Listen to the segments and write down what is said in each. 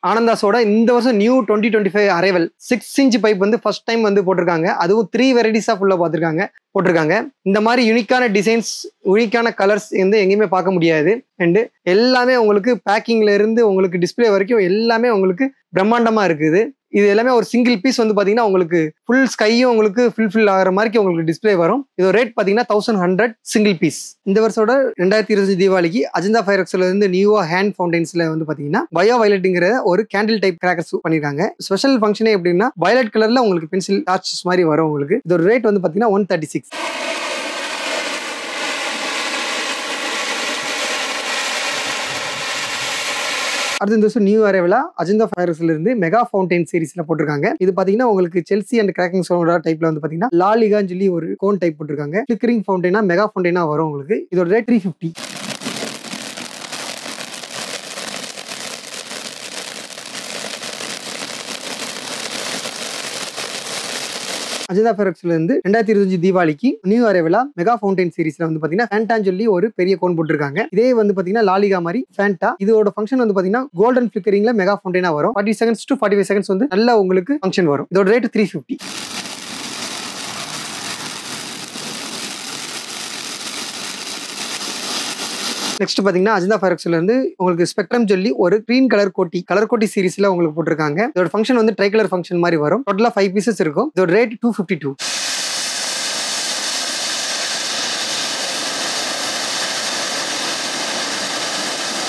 ஆனந்தாஸோட இந்த வருஷம் new 2025 arrival 6 inch pipe வந்து ஃபர்ஸ்ட் டைம் வந்து போட்டிருக்காங்க. அதுவும் 3 வெரைட்டிஸா ஃபுல்லா போட்டிருக்காங்க. இந்த மாதிரி யூனிக்கான டிசைன்ஸ், யூனிக்கான கலர்ஸ் வந்து எங்கேயுமே பார்க்க முடியாது. அண்ட் எல்லாமே உங்களுக்கு பேக்கிங்ல இருந்து உங்களுக்கு டிஸ்பிளே வரைக்கும் எல்லாமே உங்களுக்கு பிரம்மாண்டமா இருக்குது. இது எல்லாமே ஒரு சிங்கிள் பீஸ் வந்து பாத்தீங்கன்னா உங்களுக்கு ஃபுல் ஸ்கையும் உங்களுக்கு ஃபில் ஆகிற மாதிரி உங்களுக்கு டிஸ்பிளே வரும். இது ரேட் பாத்தீங்கன்னா 1100 சிங்கிள் பீஸ். இந்த வருஷோட 2025 தீபாவளிக்கு அஜந்தா ஃபயர்எக்ஸ்ல இருந்து நியூவா ஹேண்ட் ஃபவுண்டைன்ஸ்ல வந்து பாத்தீங்கன்னா பயோ வயலட்ங்கிற ஒரு கேண்டில் டைப் கிராக்கர்ஸ் பண்ணிருக்காங்க. ஸ்பெஷல் ஃபங்க்ஷனே எப்படின்னா வயலட் கலர்ல உங்களுக்கு பென்சில் டார்ச்சஸ் மாதிரி வரும். உங்களுக்கு இது ரேட் வந்து பாத்தீங்கன்னா 136. அடுத்த இந்த வருஷம் நியூ அரைவலா அஜந்தா ஃபயர்எக்ஸ்ல இருந்து மெகா ஃபவுண்டைன் சீரிஸ்ல போட்டிருக்காங்க. இது பாத்தீங்கன்னா உங்களுக்கு செல்சி அண்ட் கிராக்கிங் சோடா டைப்ல வந்து பாத்தீங்கன்னா லாலிகான்னு சொல்லி ஒரு கோன் டைப் போட்டிருக்காங்க. ஃபிளிக்கரிங் ஃபவுண்டைனா மெகா ஃபவுண்டைனா வரும். உங்களுக்கு இதோட ரேட் 350. அஜந்தா ஃபயர்எக்ஸ்ல இருந்து 2025 தீபாவளிக்கு நியூ அரைவலா மெகா ஃபவுண்டைன் சீரிஸ்ல வந்து பாத்தீங்கன்னா ஃபேண்டான்னு சொல்லி ஒரு பெரிய கோன் போட்டிருக்காங்க. இதே வந்து பாத்தீங்கன்னா லாலிகா மாதிரி ஃபேண்டா. இதோட ஃபங்க்ஷன் வந்து பாத்தீங்கன்னா கோல்டன் ஃபிளிக்கரிங்ல மெகா ஃபவுண்டைனா வரும். 40 seconds to 45 seconds வந்து நல்ல உங்களுக்கு ஃபங்க்ஷன் வரும். இதோட ரேட் 350. நெக்ஸ்ட் பாத்தீங்கன்னா அஜந்தா ஃபயர்எக்ஸ்ல இருந்து உங்களுக்கு ஸ்பெக்ட்ரம் சொல்லி ஒரு கிரீன் கலர் கோட்டி சீரிஸ்ல உங்களுக்கு போட்டிருக்காங்க. இதோட ஃபங்க்ஷன் வந்து ட்ரை கலர் ஃபங்க்ஷன் மாதிரி வரும். டோட்டலா 5 பீசஸ் இருக்கும். இதோட ரேட் 252.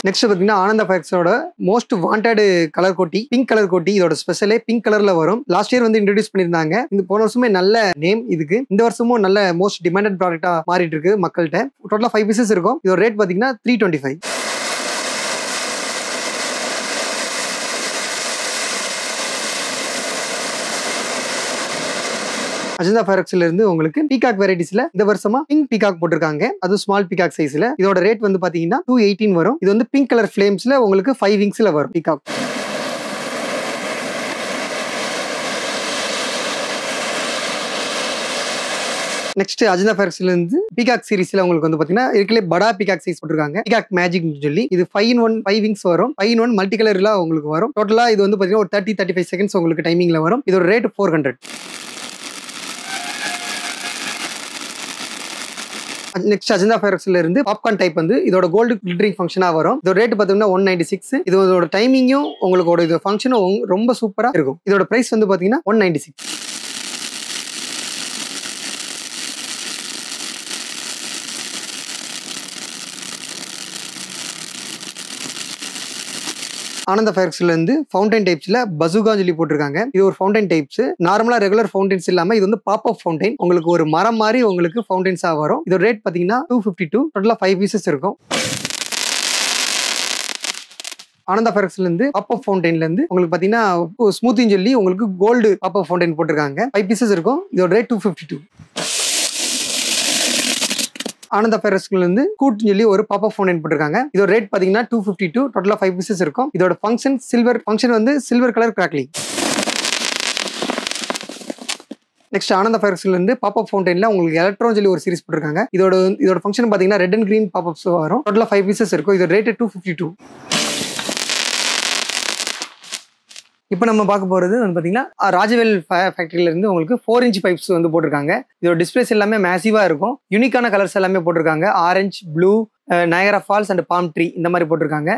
நெக்ஸ்ட் பாத்தீங்கன்னா ஆனந்தா ஃபயர்எக்ஸோட மோஸ்ட் வாண்டட் கலர் கோட்டி, பிங்க் கலர் கோட்டி. இதோட ஸ்பெஷலே பிங்க் கலர்ல வரும். லாஸ்ட் இயர் வந்து இன்ட்ரோடியூஸ் பண்ணிருந்தாங்க. இந்த போன வருஷமே நல்ல நேம் இதுக்கு. இந்த வருஷமும் நல்ல மோஸ்ட் டிமாண்டட் ப்ராடக்டா மாறிட்டு இருக்கு மக்கள்கிட்ட. டோட்டலா 5 பீசஸ் இருக்கும். இதோட ரேட் பாத்தீங்கன்னா 325. அஜந்தா ஃபயர்எக்ஸ்ல இருந்து உங்களுக்கு பீகாக் வெரைட்டிஸ்ல இந்த வருஷமா பிங்க் பீகாக் போட்டிருக்காங்க. அது ஸ்மால் பீகாக் சைஸ்ல. இதோட ரேட் வந்து பாத்தீங்கன்னா 218 வரும். இது வந்து பிங்க் கலர் ஃபிளேம்ஸ்ல உங்களுக்கு 5 விங்ஸ்ல வரும் பீகாக். நெக்ஸ்ட் அஜந்தா ஃபயர்எக்ஸ்ல இருந்து பீகாக் சீரிஸ்ல உங்களுக்கு வந்து பாத்தீங்கன்னா இருக்கலே படா பீகாக் சைஸ் போட்டிருக்காங்க. பீகாக் மேஜிக் சொல்லி இது 5-in-1 5 விங்ஸ் வரும். 5-in-1 மல்டி கலர்ல உங்களுக்கு வரும். டோட்டலா இது வந்து பாத்தீங்கன்னா ஒரு 30-35 செகண்ட்ஸ் உங்களுக்கு டைமிங்ல வரும். இதோட ரேட் 400. நெக்ஸ்ட் அஜந்தா ஃபயர்எக்ஸ்ல இருந்து பாப்கார்ன் டைப் வந்து இதோட கோல்டு கிளிட்டரிங் ஃபங்க்ஷனா வரும். இதோட ரேட் பாத்தீங்கன்னா 196. இதோட டைமிங்கும் உங்களுக்கு இது ஃபங்க்ஷனும் ரொம்ப சூப்பரா இருக்கும். இதோட பிரைஸ் வந்து பாத்தீங்கன்னா 196. ஆனந்தா ஃபயர்எக்ஸ்ல இருந்து ஃபவுண்டைன் டைப்ஸ்ல பசுகா சொல்லி போட்டிருக்காங்க. இது ஒரு ஃபவுண்டைன் டைப்ஸ். நார்மலா ரெகுலர் ஃபவுண்டைன்ஸ் இல்லாம இது வந்து பாப் அப் ஃபவுண்டைன். உங்களுக்கு ஒரு மரம் மாதிரி உங்களுக்கு ஃபவுண்டைன்ஸா வரும். இதோட ரேட் பாத்தீங்கன்னா 252. டோட்டலா 5 பீசஸ் இருக்கும். ஆனந்தா ஃபயர்எக்ஸ்ல இருந்து பாப் அப் ஃபவுண்டைன்ல இருந்து உங்களுக்கு பாத்தீங்கன்னா ஸ்மூத்தின்னு சொல்லி உங்களுக்கு கோல்டு பாப் அப் ஃபவுண்டைன் போட்டிருக்காங்க. 5 பீசஸ் இருக்கும். இதோட ரேட் 252. ஆனந்தா ஃபயர்எக்ஸ்ல இருந்து கூட்னு சொல்லி ஒரு பாப் அப் ஃபவுண்டைன் போட்டிருக்காங்க. இதோட ரேட் பாத்தீங்கன்னா 252. டோட்டலா 5 பீசஸ் இருக்கும். இதோட ஃபங்க்ஷன் வந்து silver colour crackling. Next Ananda ஃபயர்எக்ஸ்ல இருந்து பாப் அப் ஃபவுண்டைன்ல உங்களுக்கு எலக்ட்ரான் சொல்லி ஒரு சீரிஸ் போட்டிருக்காங்க. இதோட ஃபங்க்ஷன் பாத்தீங்கன்னா red and green pop ups வரும். டோட்டலா 5 பீசஸ் இருக்கும். இதோட ரேட் 252. இப்போ நம்ம பார்க்க போறது வந்து பாத்தீங்கன்னா ராஜவேல் ஃபேக்டரியில இருந்து உங்களுக்கு 4 inch பைப்ஸ் வந்து போட்டிருக்காங்க. இதோட டிஸ்பிளேஸ் எல்லாமே மேசிவா இருக்கும். யூனிக்கான கலர்ஸ் எல்லாமே போட்டிருக்காங்க. Orange, blue, Niagara Falls and palm tree இந்த மாதிரி போட்டிருக்காங்க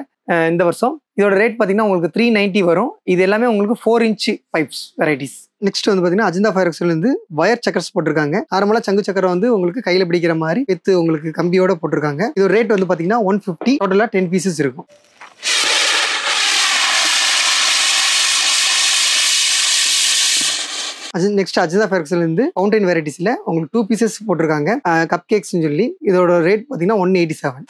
இந்த வருஷம். இதோட ரேட் பாத்தீங்கன்னா உங்களுக்கு 390 வரும். இது எல்லாமே உங்களுக்கு 4 inch பைப்ஸ் வெரைட்டிஸ். நெக்ஸ்ட் வந்து பாத்தீங்கன்னா அஜந்தா ஃபயர்எக்ஸ்ல இருந்து வயர் சக்கர்ஸ் போட்டிருக்காங்க. நார்மலா சங்கு சக்கரம் வந்து உங்களுக்கு கையில பிடிக்கிற மாதிரி எடுத்து உங்களுக்கு கம்பியோட போட்டிருக்காங்க. இதோட ரேட் வந்து பாத்தீங்கன்னா 150. டோட்டலா 10 பீசஸ் இருக்கும். நெக்ஸ்ட் அஜந்தா ஃபேரக்ஸ்ல இருந்து ஃபவுண்டைன் வெரைட்டிஸ்ல உங்களுக்கு 2 பீசஸ் போட்டிருக்காங்க கப் கேக்ஸ்னு சொல்லி. இதோட ரேட் பார்த்தீங்கன்னா 187.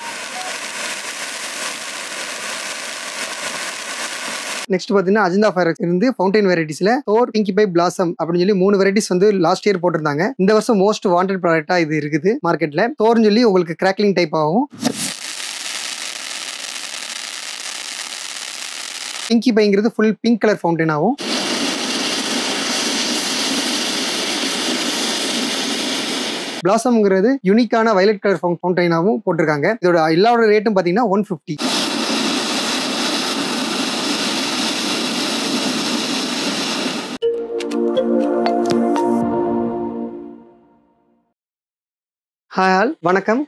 நெக்ஸ்ட் பார்த்தீங்கன்னா அஜந்தா ஃபேரக்ஸ் இருந்து ஃபவுண்டைன் வெரைட்டிஸ்ல தோர் பிங்கி பை பிளாசம் அப்படின்னு சொல்லி 3 வெரைட்டிஸ் வந்து லாஸ்ட் இயர் போட்டிருந்தாங்க. இந்த வருஷம் மோஸ்ட் வாண்டட் ப்ராடக்டா இது இருக்குது மார்க்கெட்ல. தோர்னு சொல்லி உங்களுக்கு கிராக்லிங் டைப் ஆகும். பிங்கி பைங்கிறது ஃபுல் பிங்க் கலர் ஃபவுண்டைன் ஆகும். பிளாசம்ங்கிறது யூனிக்கான வயலட் கலர் ஃபவுண்டைனாகவும் போட்டிருக்காங்க. இதோட எல்லாரோட ரேட்டும் பார்த்தீங்கன்னா 150. ஹாய் ஆல், வணக்கம்.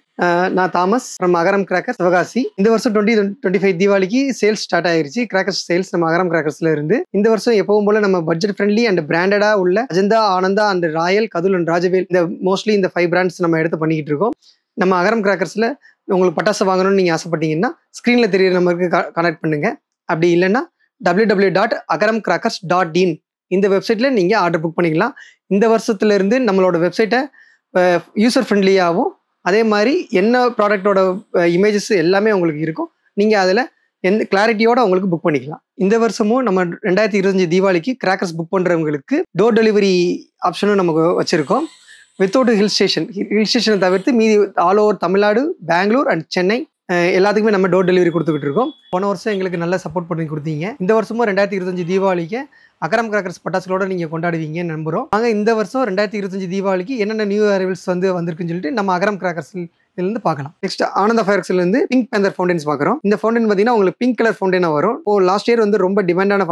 நான் Thomas from Agaram crackers Sivakasi. இந்த வருஷம் 2025 தீபாவளிக்கு சேல்ஸ் ஸ்டார்ட் ஆயிருச்சு. கிராக்கர்ஸ் சேல்ஸ் நம்ம அகரம் கிராக்கர்ஸ்ல இருந்து. இந்த வருஷம் எப்பவும் போல நம்ம பட்ஜெட் ஃப்ரெண்ட்லி அண்ட் பிராண்டடா உள்ள அஜந்தா, ஆனந்தா அண்ட் ராயல், கதுல் அண்ட் ராஜவேல் இந்த மோஸ்ட்லி இந்த 5 பிராண்ட்ஸ் நம்ம எடுத்து பண்ணிக்கிட்டு இருக்கோம். நம்ம அகரம் கிராக்கர்ஸ்ல உங்களுக்கு பட்டாசு வாங்கணும்னு நீங்க ஆசைப்பட்டீங்கன்னா ஸ்கிரீன்ல தெரியுற நம்பருக்கு கனெக்ட் பண்ணுங்க. அப்படி இல்லைன்னா www.agaramcrackers.in இந்த வெப்சைட்ல நீங்க ஆர்டர் புக் பண்ணிக்கலாம். இந்த வருஷத்துல இருந்து நம்மளோட வெப்சைட்டை யூசர் ஃப்ரெண்ட்லியாகவும் அதே மாதிரி என்ன ப்ராடக்டோட இமேஜஸ் எல்லாமே உங்களுக்கு இருக்கும். நீங்கள் அதில் எந்த கிளாரிட்டியோட உங்களுக்கு புக் பண்ணிக்கலாம். இந்த வருஷமும் நம்ம 2025 தீபாவளிக்கு கிராக்கர்ஸ் புக் பண்ணுறவங்களுக்கு டோர் டெலிவரி ஆப்ஷனும் நமக்கு வச்சுருக்கோம். வித்தவுட் ஹில் ஸ்டேஷனை தவிர்த்து மீதி all over Tamil Nadu, Bangalore and Chennai எல்லாத்துக்குமே நம்ம டோர் டெலிவரி கொடுத்துக்கிட்டு இருக்கோம். போன வருஷம் எங்களுக்கு நல்ல சப்போர்ட் பண்ணி கொடுத்தீங்க. இந்த வருஷமும் 2025 தீபாவளிக்கு அகரம் கிராக்கர்ஸ் பட்டாசுகளோட நீங்கள் கொண்டாடுவீங்கன்னு நம்புகிறோம். நாங்கள் இந்த வருஷம் 2025 தீபாவளிக்கு என்னென்ன நியூ அரைவல்ஸ் வந்திருக்குன்னு சொல்லிட்டு நம்ம அகரம் கிராக்கர்ஸ்லேருந்து பார்க்கலாம். நெக்ஸ்ட் ஆனந்தா ஃபேரக்ஸ்லேருந்து பிங்க் பேந்தர் ஃபவுண்டைன்ஸ் பார்க்குறோம். இந்த ஃபவுண்டைன் பார்த்தீங்கன்னா உங்களுக்கு பிங்க் கலர் ஃபவுண்டைனாக வரும். இப்போ லாஸ்ட் இயர் வந்து ரொம்ப டிமாண்டான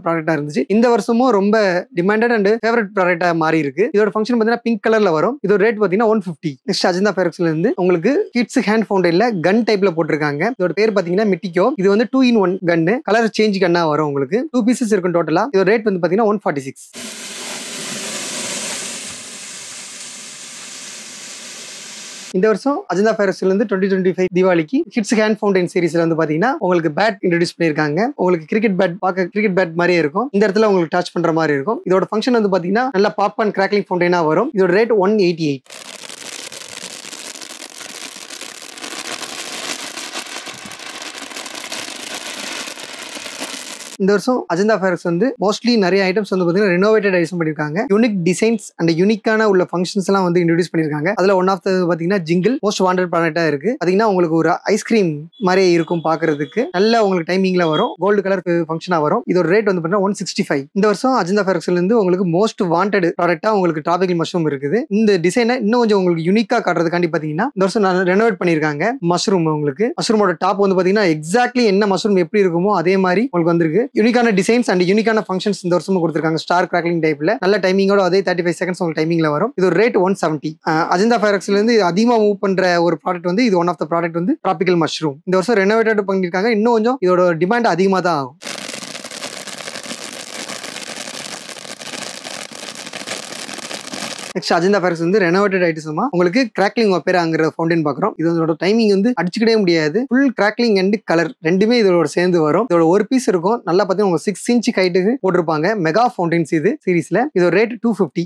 ப்ராடக்டாக இருந்துச்சு. இந்த வருஷமும் ரொம்ப டிமாண்டட் அண்ட் ஃபேவரட் ப்ராடக்டாக மாறி இருக்கு. இதோட ஃபங்க்ஷன் பார்த்தீங்கன்னா பிங்க் கலர்ல வரும். இதோட ரேட் பார்த்தீங்கன்னா 150. நெக்ஸ்ட் அஜந்தா ஃபேரக்ஸ்லேருந்து உங்களுக்கு கிட்ஸ் ஹேண்ட் ஃபவுண்டைன்ல கன் டைப்ல போட்டிருக்காங்க. இதோட பேர் பார்த்தீங்கன்னா மிட்டிகோ. இது வந்து 2-in-1 கன்னு, கலர் சேஞ்ச் கன்னா வரும். உங்களுக்கு 2 பீசஸ் இருக்கும் டோட்டலா. இதோட ரேட் வந்து பார்த்தீங்கன்னா 146. இந்த வருஷம் அஜந்தா ஃபேரக்ஸ்ல இருந்து 2025 தீபாவளிக்கு கிட்ஸ் ஹேண்ட் ஃபவுண்டைன் சீரிஸ்ல வந்து பாத்தீங்கன்னா உங்களுக்கு பேட் இன்ட்ரோடியூஸ் பண்ணிருக்காங்க. உங்களுக்கு கிரிக்கெட் பேட் பார்க்க கிரிக்கெட் பேட் மாதிரியே இருக்கும். இந்த இடத்துல உங்களுக்கு டச் பண்ற மாதிரி இருக்கும். இதோட ஃபங்க்ஷன் வந்து பாத்தீங்கன்னா நல்ல பாப்கார்ன் கிராக்லிங் ஃபவுண்டைனா வரும். இதோட ரேட் 188. இந்த வருஷம் அஜந்தா ஃபேரக்ஸ் வந்து மோஸ்ட்லி நிறைய ஐட்டம்ஸ் வந்து பார்த்தீங்கன்னா ரெனோவேட்டட் ஐட்டம் பண்ணியிருக்காங்க. யூனிக் டிசைன்ஸ் அண்ட் யூனிக்கான உள்ள ஃபங்க்ஷன்ஸ் எல்லாம் வந்து இன்ட்ரோடியூஸ் பண்ணியிருக்காங்க. அதில் ஒன் ஆஃப் த பார்த்தீங்கன்னா ஜிங்கிள் மோஸ்ட் வாண்டட் ப்ராடக்டாக இருக்கு. பார்த்தீங்கன்னா உங்களுக்கு ஒரு ஐஸ்கிரீம் மாதிரியே இருக்கும் பார்க்கறதுக்கு. நல்ல உங்களுக்கு டைமிங்ல வரும். கோல்டு கலர் ஃபங்க்ஷனாக வரும். இதோட ரேட் வந்து பார்த்தீங்கன்னா 165. இந்த வருஷம் அஜந்தா ஃபேரக்ஸ்ல இருந்து உங்களுக்கு மோஸ்ட் வாண்டட் ப்ராடக்டா உங்களுக்கு ட்ராபிக்கல் மஷ்ரூம் இருக்குது. இந்த டிசைனை இன்னும் கொஞ்சம் உங்களுக்கு யூனிக்கா காட்டுறதுக்காண்டி பார்த்தீங்கன்னா இந்த வருஷம் ரெனோவேட் பண்ணியிருக்காங்க. மஷ்ரூம் உங்களுக்கு மஷ்ரூமோட டாப் வந்து பார்த்தீங்கன்னா எக்ஸாக்ட்லி என்ன மஷ்ரூம் எப்படி இருக்குமோ அதே மாதிரி உங்களுக்கு வந்திருக்கு. யூனிக்கான டிசைன்ஸ் அண்ட் யூனிக்கான ஃபங்க்ஷன்ஸ் இந்த வருஷமும் கொடுத்திருக்காங்க. ஸ்டார் கிராக்லிங் டைப்ல நல்ல டைமிங்கோட அதே 35 செகண்ட்ஸ் உங்களுக்கு டைமிங்ல வரும். இது ஒரு ரேட் 170. அஜந்தா ஃபேரக்ஸ்ல இருந்து அதிகமா மூவ் பண்ற ஒரு ப்ராடக்ட் வந்து இது ஒன் ஆஃப் த ப்ராடக்ட் வந்து ட்ராபிக்கல் மஷ்ரூம். இந்த வருஷம் ரெனோவேட்டட் பண்ணிருக்காங்க. இன்னும் கொஞ்சம் இதோட டிமாண்ட் அதிகமா தான் ஆகும். நெக்ஸ்ட் அஜந்தா ஃபேரக்ஸ் வந்து ரெனோவேட்டட் ஐட்டம்ஸா உங்களுக்கு கிராக்லிங் ஒப்பேராங்கிற ஃபவுண்டைன் பார்க்குறோம். இதோட டைமிங் வந்து அடிச்சுக்கிட்டே முடியாது. ஃபுல் கிராக்லிங் அண்ட் கலர் ரெண்டுமே இதோட சேர்ந்து வரும். இதோட ஒரு பீஸ் இருக்கும். நல்லா பார்த்தீங்கன்னா உங்களுக்கு 6 inch ஹைட்டுக்கு போட்டிருப்பாங்க. மெகா ஃபவுண்டைன்ஸ் இது சீரீஸ்ல. இதோட ரேட் 250.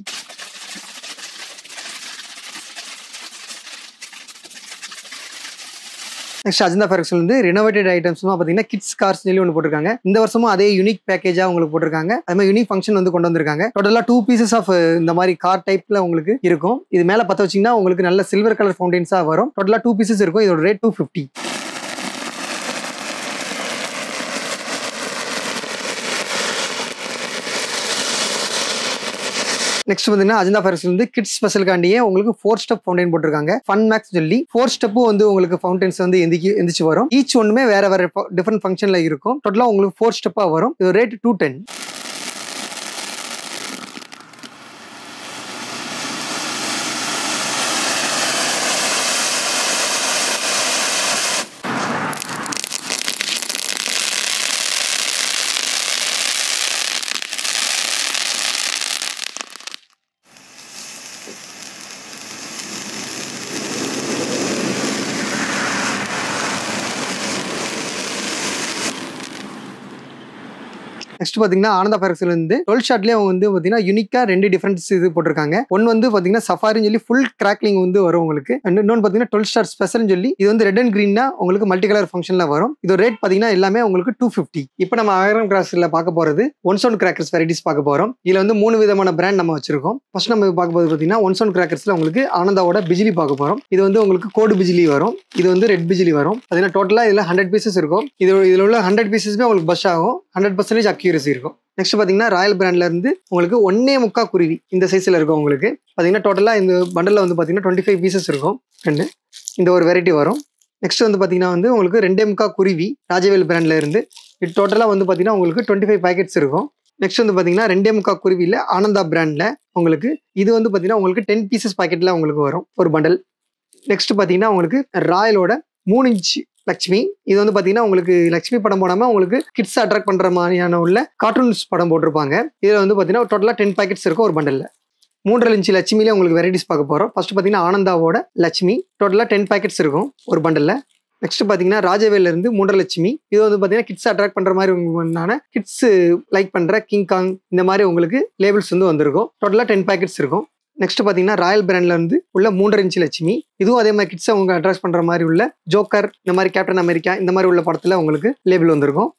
நெக்ஸ்ட் அஜந்தா ஃபேரக்ஸ்ல இருந்து ரெனோவேட்டட் ஐட்டம்ஸ் பார்த்தீங்கன்னா கிட்ஸ் கார்ஸ் சொல்லி ஒன்று போட்டிருக்காங்க. இந்த வருஷமும் அதே யூனிக் பேக்கேஜா உங்களுக்கு போட்டிருக்காங்க. அது மாதிரி யூனிக் ஃபங்க்ஷன் வந்து கொண்டு வந்திருக்காங்க. டோட்டலா 2 பீசஸ் ஆஃப் இந்த மாதிரி கார் டைப்ல உங்களுக்கு இருக்கும். இது மேல பத்த வச்சீங்கன்னா உங்களுக்கு நல்ல சில்வர் கலர் ஃபவுண்டைன்ஸா வரும். டோட்டலா 2 பீசஸ் இருக்கும். இதோட ரேட் 250. நெக்ஸ்ட் பார்த்தீங்கன்னா அஜந்தா ஃபேரக்ஸ்ல இருந்து கிட்ஸ் ஸ்பெஷலுக்காண்டியே உங்களுக்கு 4 ஸ்டெப் ஃபவுண்டைன் போட்டிருக்காங்க. ஃபன் மேக்ஸ் சொல்லி 4 ஸ்டெப்பும் வந்து உங்களுக்கு ஃபவுண்டைன்ஸ் வந்து எந்திரிச்சு வரும். ஈச் ஒன்றுமே வேற வேற டிஃபரெண்ட் ஃபங்க்ஷன்ல இருக்கும். டோட்டலா உங்களுக்கு 4 ஸ்டெப்பா வரும். இது ரேட் 210. நெக்ஸ்ட் பாத்தீங்கன்னா ஆனந்தா ஃபேரக்ஸ்ல இருந்து 12 ஷாட்லயே அவங்க வந்து பாத்தீங்கன்னா யூனிக்கா 2 டிஃபரன்ஸ் இது போட்டிருக்காங்க. ஒன்னு வந்து பாத்தீங்கன்னா சஃபாரின்னு சொல்லி ஃபுல் கிராக்லிங் வந்து வரும் உங்களுக்கு. இன்னொன்னு பாத்தீங்கன்னா 12 ஸ்டார் ஸ்பெஷல்னு சொல்லி இது வந்து ரெட் அண்ட் கிரீன்னா உங்களுக்கு மல்டி கலர் ஃபங்க்ஷன்ல வரும். இது ரேட் பாத்தீங்கன்னா எல்லாமே உங்களுக்கு 250. இப்போ நம்ம அகரம் கிராக்கர்ஸ்ல பார்க்க போறது ஒன் சவுண்ட் கிராக்கர்ஸ் வெரைட்டிஸ் பார்க்க போறோம். இதுல வந்து 3 விதமான பிராண்ட் நம்ம வச்சிருக்கோம். ஃபர்ஸ்ட் நம்ம பார்க்க போறது பாத்தீங்கன்னா ஒன் சவுண்ட் கிராக்கர்ஸ்ல உங்களுக்கு ஆனந்தாவோட பிஜிலி பார்க்க போறோம். இது வந்து உங்களுக்கு கோடு பிஜிலி வரும். இது வந்து ரெட் பிஜிலி வரும். பாத்தீங்கன்னா டோட்டலா இதுல 100 பீசஸ் இருக்கும். இதுல உள்ள 100 பீசஸ்மே உங்களுக்கு பஸ் ஆகும். 100% அக்யூரசி இருக்கும். நெக்ஸ்ட் பாத்தீங்கன்னா ராயல் பிராண்ட்ல இருந்து உங்களுக்கு 1.25 குருவி இந்த சைஸ்ல இருக்கும் உங்களுக்கு. பாத்தீங்கன்னா டோட்டலா இந்த பண்டல்ல வந்து பாத்தீங்கன்னா 25 பீசஸ் இருக்கும். இந்த ஒரு வெரைட்டி வரும். நெக்ஸ்ட் வந்து பாத்தீங்கன்னா வந்து உங்களுக்கு 2.25 குருவி ராஜவேல் பிராண்ட்ல இருந்து இது டோட்டலா வந்து பாத்தீங்கன்னா உங்களுக்கு 25 பேக்கெட்ஸ் இருக்கும். நெக்ஸ்ட் வந்து பாத்தீங்கன்னா 2.25 குருவில ஆனந்தா பிராண்ட்ல உங்களுக்கு இது வந்து பாத்தீங்கன்னா உங்களுக்கு 10 பீசஸ் பாக்கெட்ல உங்களுக்கு வரும் ஒரு பண்டல். நெக்ஸ்ட் பாத்தீங்கன்னா உங்களுக்கு ராயலோட 3 இன்ச் லட்சுமி. இது வந்து பாத்தீங்கன்னா உங்களுக்கு லட்சுமி படம் போடாம உங்களுக்கு கிட்ஸ் அட்ராக்ட் பண்ற மாதிரியான உள்ள கார்ட்டூன்ஸ் படம் போட்டிருப்பாங்க. இதுல வந்து பாத்தீங்கன்னா டோட்டலா 10 பேக்கெட்ஸ் இருக்கும் ஒரு பண்டல்ல. 3.5 இன்ச் லட்சுமியில உங்களுக்கு வெரைட்டிஸ் பார்க்க போறோம். ஃபர்ஸ்ட் பாத்தீங்கன்னா ஆனந்தாவோட லட்சுமி டோட்டலா 10 பேக்கெட்ஸ் இருக்கும் ஒரு பண்டல்ல. நெக்ஸ்ட் பாத்தீங்கன்னா ராஜவேல இருந்து 3.5 லட்சுமி. இது வந்து பாத்தீங்கன்னா கிட்ஸ் அட்ராக்ட் பண்ற மாதிரி கிட்ஸ் லைக் பண்ற கிங் காங் இந்த மாதிரி உங்களுக்கு லேபிள்ஸ் வந்து வந்திருக்கும். டோட்டலா 10 பேக்கெட்ஸ் இருக்கும். நெக்ஸ்ட் பாத்தீங்கன்னா ராயல் பிராண்ட்ல இருந்து உள்ள 3.5 இன்ச் லட்சுமி. இதுவும் அதே மாதிரி கிட்ஸ் அவங்க அட்ராக்ட் பண்ற மாதிரி உள்ள ஜோக்கர் இந்த மாதிரி கேப்டன் அமெரிக்கா இந்த மாதிரி உள்ள படத்துல உங்களுக்கு லேபிள் வந்திருக்கும்.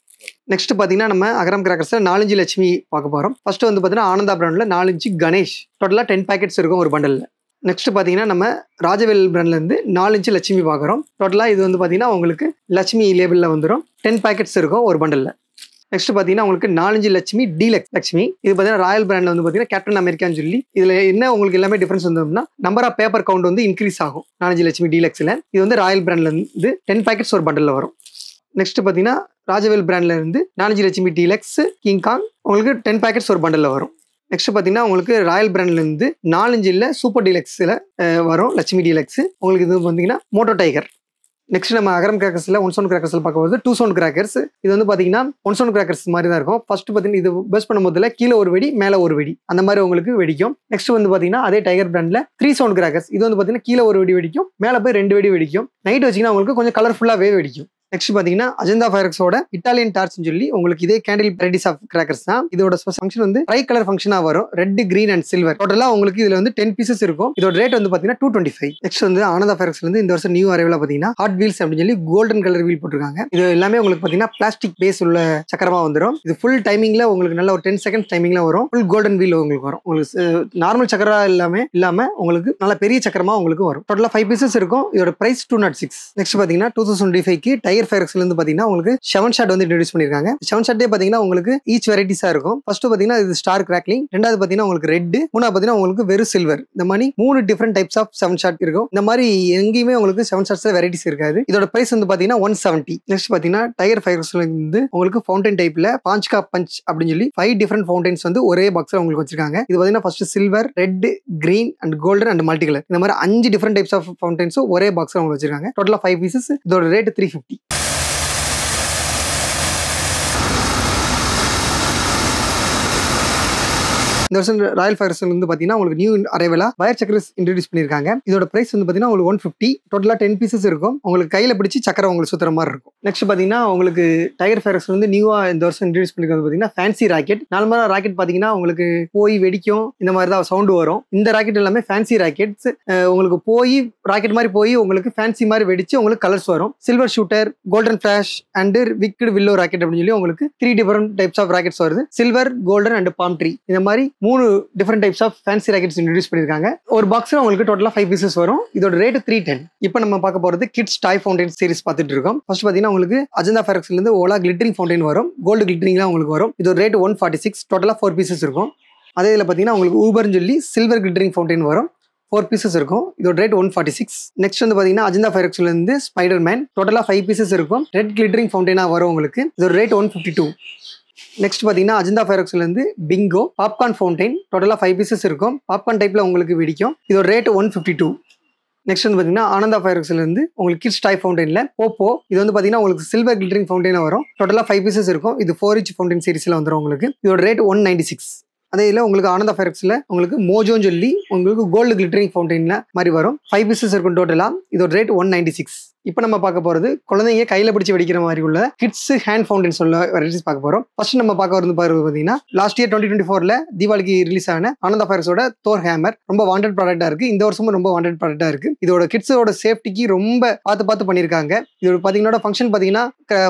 நெக்ஸ்ட் பாத்தீங்கன்னா நம்ம அகரம் கிராக்கர்ஸ்ல 4 இன்ச் லட்சுமி பார்க்க போறோம். ஃபர்ஸ்ட் வந்து பாத்தீங்கன்னா ஆனந்தா பிராண்ட்ல 4 இன்ச் கணேஷ் டோட்டலா 10 பேக்கெட்ஸ் இருக்கும் ஒரு பண்டல்ல. நெக்ஸ்ட் பாத்தீங்கன்னா நம்ம ராஜவேல் பிராண்ட்ல இருந்து 4 இன்ச் லட்சுமி பார்க்குறோம். டோட்டலா இது வந்து பாத்தீங்கன்னா உங்களுக்கு லட்சுமி லேபிள்ல வந்துடும். 10 பேக்கெட்ஸ் இருக்கும் ஒரு பண்டல்ல. நெக்ஸ்ட் பாத்தீங்கன்னா உங்களுக்கு 4 இன்ச் லட்சுமி டீலக்ஸ் லட்சுமி. இது பாத்தீங்கன்னா ராயல் பிராண்ட்ல வந்து பாத்தீங்கன்னா கேப்டன் அமெரிக்கான்னு சொல்லி இதுல என்ன உங்களுக்கு எல்லாமே டிஃபரன்ஸ் வந்தோம்னா நம்பர் ஆஃப் பேப்பர் கவுண்ட் வந்து இன்க்ரீஸ் ஆகும் 4 இன்ச் லட்சுமி டீலக்ஸ்ல. இது வந்து ராயல் பிராண்ட்ல இருந்து 10 பேக்கெட்ஸ் ஒரு பண்டல்ல வரும். நெக்ஸ்ட் பாத்தீங்கன்னா ராஜவேல் பிராண்ட்ல இருந்து 4 இன்ச் லட்சுமி டீலக்ஸ் கிங் காங் உங்களுக்கு 10 பேக்கெட்ஸ் ஒரு பண்டல்ல வரும். நெக்ஸ்ட் பாத்தீங்கன்னா உங்களுக்கு ராயல் பிராண்ட்ல இருந்து 4 இன்ச்சில் சூப்பர் டீலக்ஸ்ல வரும் லட்சுமி டீலக்ஸ் உங்களுக்கு. இது பாத்தீங்கன்னா மோட்டோ டைகர். நெக்ஸ்ட் நம்ம அகரம் கிராக்கர்ஸ்ல ஒன் சவுண்ட் கிராக்கர்ஸ்ல பார்க்கும்போது 2 சவுண்ட் கிராக்கர்ஸ். இது வந்து பாத்தீங்கன்னா ஒன் சவுண்ட் கிராக்கர்ஸ் மாதிரி தான் இருக்கும். ஃபர்ஸ்ட் பாத்தீங்கன்னா இது பெஸ்ட் பண்ணும்போதுல கீழே ஒரு வெடி மேல ஒரு வெடி அந்த மாதிரி உங்களுக்கு வெடிக்கும். நெக்ஸ்ட் வந்து பாத்தீங்கன்னா அதே டைகர் பிராண்ட்ல 3 சவுண்ட் கிராக்கர்ஸ். இது வந்து பாத்தீங்கன்னா கீழே ஒரு வெடி வெடிக்கும் மேல போய் 2 வெடி வெடிக்கும். நைட் வச்சீங்கன்னா உங்களுக்கு கொஞ்சம் கலர்ஃபுல்லாவே வெடிக்கும். நெக்ஸ்ட் பாத்தீங்கன்னா அஜந்தா ஃபயர்ஸோட இட்டாலியன் டார்ச் சொல்லி உங்களுக்கு இதே கேண்டில் வெரைட்டிஸ் ஆஃப் கிராக்கர்ஸ் தான். இதோட ஃபங்க்ஷன் வந்து ட்ரை கலர் ஃபங்க்ஷனா வரும். Red green and silver. டோட்டலா உங்களுக்கு இதுல வந்து 10 பீசஸ் இருக்கும். இதோட ரேட் வந்து பாத்தீங்கன்னா 225. நெக்ஸ்ட் வந்து ஆனந்தா ஃபயர்ஸ்ல இருந்து இந்த வருஷம் நியூ அரைவலா பாத்தீங்கன்னா ஹாட் வீல்ஸ் அப்படின்னு சொல்லி கோல்டன் கலர் வீல் போட்டிருக்காங்க. இது எல்லாமே உங்களுக்கு பாத்தீங்கன்னா பிளாஸ்டிக் பேஸ் உள்ள சக்கரமா வந்துடும். இது ஃபுல் டைமிங்ல உங்களுக்கு நல்ல ஒரு 10 செகண்ட்ஸ் டைமிங்ல வரும். ஃபுல் கோல்டன் வீல் உங்களுக்கு வரும். உங்களுக்கு நார்மல் சக்கரா இல்லாம உங்களுக்கு நல்ல பெரிய சக்கரமா உங்களுக்கு வரும். டோட்டலா 5 பீசஸ் இருக்கும். இதோட பிரைஸ் 206. நெக்ஸ்ட் பாத்தீங்கன்னா 2025 டைகர் ஃபயர்ஸ்ல இருந்து பாத்தீங்கன்னா உங்களுக்கு 7 ஷாட் வந்து இன்ட்ரோடியூஸ் பண்ணிருக்காங்க. 7 ஷாட்டே பாத்தீங்கன்னா உங்களுக்கு ஈச் வெரைட்டிஸா இருக்கும். ஃபர்ஸ்ட் பாத்தீங்கன்னா இது ஸ்டார் கிராக்லிங், ரெண்டாவது பாத்தீங்கன்னா உங்களுக்கு ரெட், மூணாவது பாத்தீங்கன்னா உங்களுக்கு வெறும் சில்வர். இந்த மாதிரி 3 டிஃபரெண்ட் டைப்ஸ் ஆஃப் 7 ஷாட் இருக்கும். இந்த மாதிரி எங்கேயுமே உங்களுக்கு 7 ஷாட்ஸ்ல வெரைட்டிஸ் இருக்காது. இதோட பிரைஸ் வந்து பாத்தீங்கன்னா 170. நெக்ஸ்ட் பாத்தீங்கன்னா டைகர் ஃபயர்ஸ்ல இருந்து உங்களுக்கு ஃபவுண்டைன் டைப்ல பாஞ்ச்கா பஞ்ச் அப்படின்னு சொல்லி 5 டிஃபரெண்ட் ஃபவுண்டைன்ஸ் வந்து ஒரே பாக்ஸ்ல உங்களுக்கு வச்சிருக்காங்க. இது பாத்தீங்கன்னா first silver, red, green and golden and multi colour. இந்த மாதிரி 5 டிஃபரெண்ட் டைப்ஸ் ஆஃப் ஃபவுண்டைன்ஸ் ஒரே பாக்ஸ்ல உங்களுக்கு வச்சிருக்காங்க. டோட்டலா 5 பீசஸ். இதோட ரேட் 350. இந்த வருஷம் ராயல் ஃபயர்ஸ்ல இருந்து பாத்தீங்கன்னா உங்களுக்கு நியூ அரைவலா வயர் சக்கரஸ் இன்ட்ரோடியூஸ் பண்ணிருக்காங்க. இதோட பிரைஸ் வந்து பாத்தீங்கன்னா உங்களுக்கு 150. டோட்டலா 10 பீசஸ் இருக்கும். உங்களுக்கு கையில பிடிச்சி சக்கரை உங்களுக்கு சுத்துற மாதிரி இருக்கும். நெக்ஸ்ட் பாத்தீங்கன்னா உங்களுக்கு டைகர் ஃபயர்ஸ் வந்து நியூவா இந்த வருஷம் இன்ட்ரோடியூஸ் பண்ணிருக்காங்க பாத்தீங்கன்னா ஃபேன்சி ராக்கெட். நார்மலா ராக்கெட் பாத்தீங்கன்னா உங்களுக்கு போய் வெடிக்கும் இந்த மாதிரி தான் சவுண்ட் வரும். இந்த ராக்கெட் எல்லாமே ஃபேன்சி ராக்கெட்ஸ். உங்களுக்கு போய் ராக்கெட் மாதிரி போய் உங்களுக்கு ஃபேன்சி மாதிரி வெடிச்சு உங்களுக்கு கலர்ஸ் வரும். Silver shooter, golden flash and wicked willow rocket அப்படின்னு சொல்லி உங்களுக்கு 3 டிஃபரெண்ட் டைப்ஸ் ஆஃப் ராக்கெட்ஸ் வருது. Silver, golden and palm tree. இந்த மாதிரி 3 different types of fancy rockets introduce பண்ணிருக்காங்க. ஒரு பாக்ஸ்ல உங்களுக்கு டோட்டலா 5 பீசஸ் வரும். இதோட ரேட் 310. இப்போ நம்ம பார்க்க போறது கிட்ஸ் டாய் ஃபவுண்டைன் சீரிஸ் பார்த்துட்டு இருக்கோம். ஃபர்ஸ்ட் பாத்தீங்கன்னா உங்களுக்கு அஜந்தா ஃபயர்ஸ்ல இருந்து ஓலா கிளிட்டரிங் ஃபவுண்டைன் வரும். கோல்டு கிளிட்டரிங்லாம் உங்களுக்கு வரும். இதோட ரேட் 146. டோட்டலா 4 பீசஸ் இருக்கும். அதே இதில் பாத்தீங்கன்னா உங்களுக்கு ஊபர்னு சொல்லி சில்வர் கிளிட்டரிங் ஃபவுண்டைன் வரும். 4 பீசஸ் இருக்கும். இதோட ரேட் 146. நெக்ஸ்ட் வந்து பாத்தீங்கன்னா அஜந்தா ஃபயர்ஸ்ல இருந்து ஸ்பைடர் மேன். டோட்டலா 5 பீசஸ் இருக்கும். ரெட் கிளிட்டரிங் ஃபவுண்டைனா வரும் உங்களுக்கு. இதோட ரேட் 152. நெக்ஸ்ட் பாத்தீங்கன்னா அஜந்தா ஃபயர்ஸ்ல இருந்து பிங்கோ பாப்கார்ன் ஃபவுண்டைன். டோட்டலா 5 பீசஸ் இருக்கும். பாப்கார்ன் டைப்ல உங்களுக்கு வெடிக்கும். இதோட ரேட் 152. நெக்ஸ்ட் வந்து பாத்தீங்கன்னா ஆனந்தா ஃபயர்ஸ்ல இருந்து உங்களுக்கு கிட்ஸ் டாய் ஃபவுண்டைன்ல போப்போ. இது வந்து பாத்தீங்கன்னா உங்களுக்கு சில்வர் கிளிட்டரிங் ஃபவுண்டைனா வரும். டோட்டலா 5 பீசஸ் இருக்கும். இது 4 இன்ச் ஃபவுண்டைன் சீரிஸ்ல வந்துடும் உங்களுக்கு. இதோட ரேட் 196. அதே இல்லை உங்களுக்கு ஆனந்தா ஃபயர்ஸ்ல உங்களுக்கு மோஜோன்னு சொல்லி உங்களுக்கு கோல்டு கிளிட்டரிங் ஃபவுண்டைன்ல மாதிரி வரும். 5 பீசஸ் இருக்கும் டோட்டலா. இதோட ரேட் 196. இப்போ நம்ம பார்க்க போறது குழந்தைங்க கையில பிடிச்சி வெடிக்கிற மாதிரி உள்ள கிட்ஸ் ஹேண்ட் ஃபவுண்டைன் சொல்ல வெரைட்டிஸ் பார்க்க போறோம். ஃபர்ஸ்ட் நம்ம பார்க்க வரது பாத்தீங்கன்னா லாஸ்ட் இயர் 2024ல தீபாவளிக்கு ரிலீஸ் ஆன ஆனந்தா ஃபயர்ஸோட தோர் ஹேமர் ரொம்ப வாண்டட் ப்ராடக்டா இருக்கு. இந்த வருஷமும் ரொம்ப வாண்டட் ப்ராடக்டா இருக்கு. இதோட கிட்ஸோட சேஃப்டிக்கு ரொம்ப பார்த்து பண்ணிருக்காங்க. இதோட பாத்தீங்கன்னா ஃபங்க்ஷன் பாத்தீங்கன்னா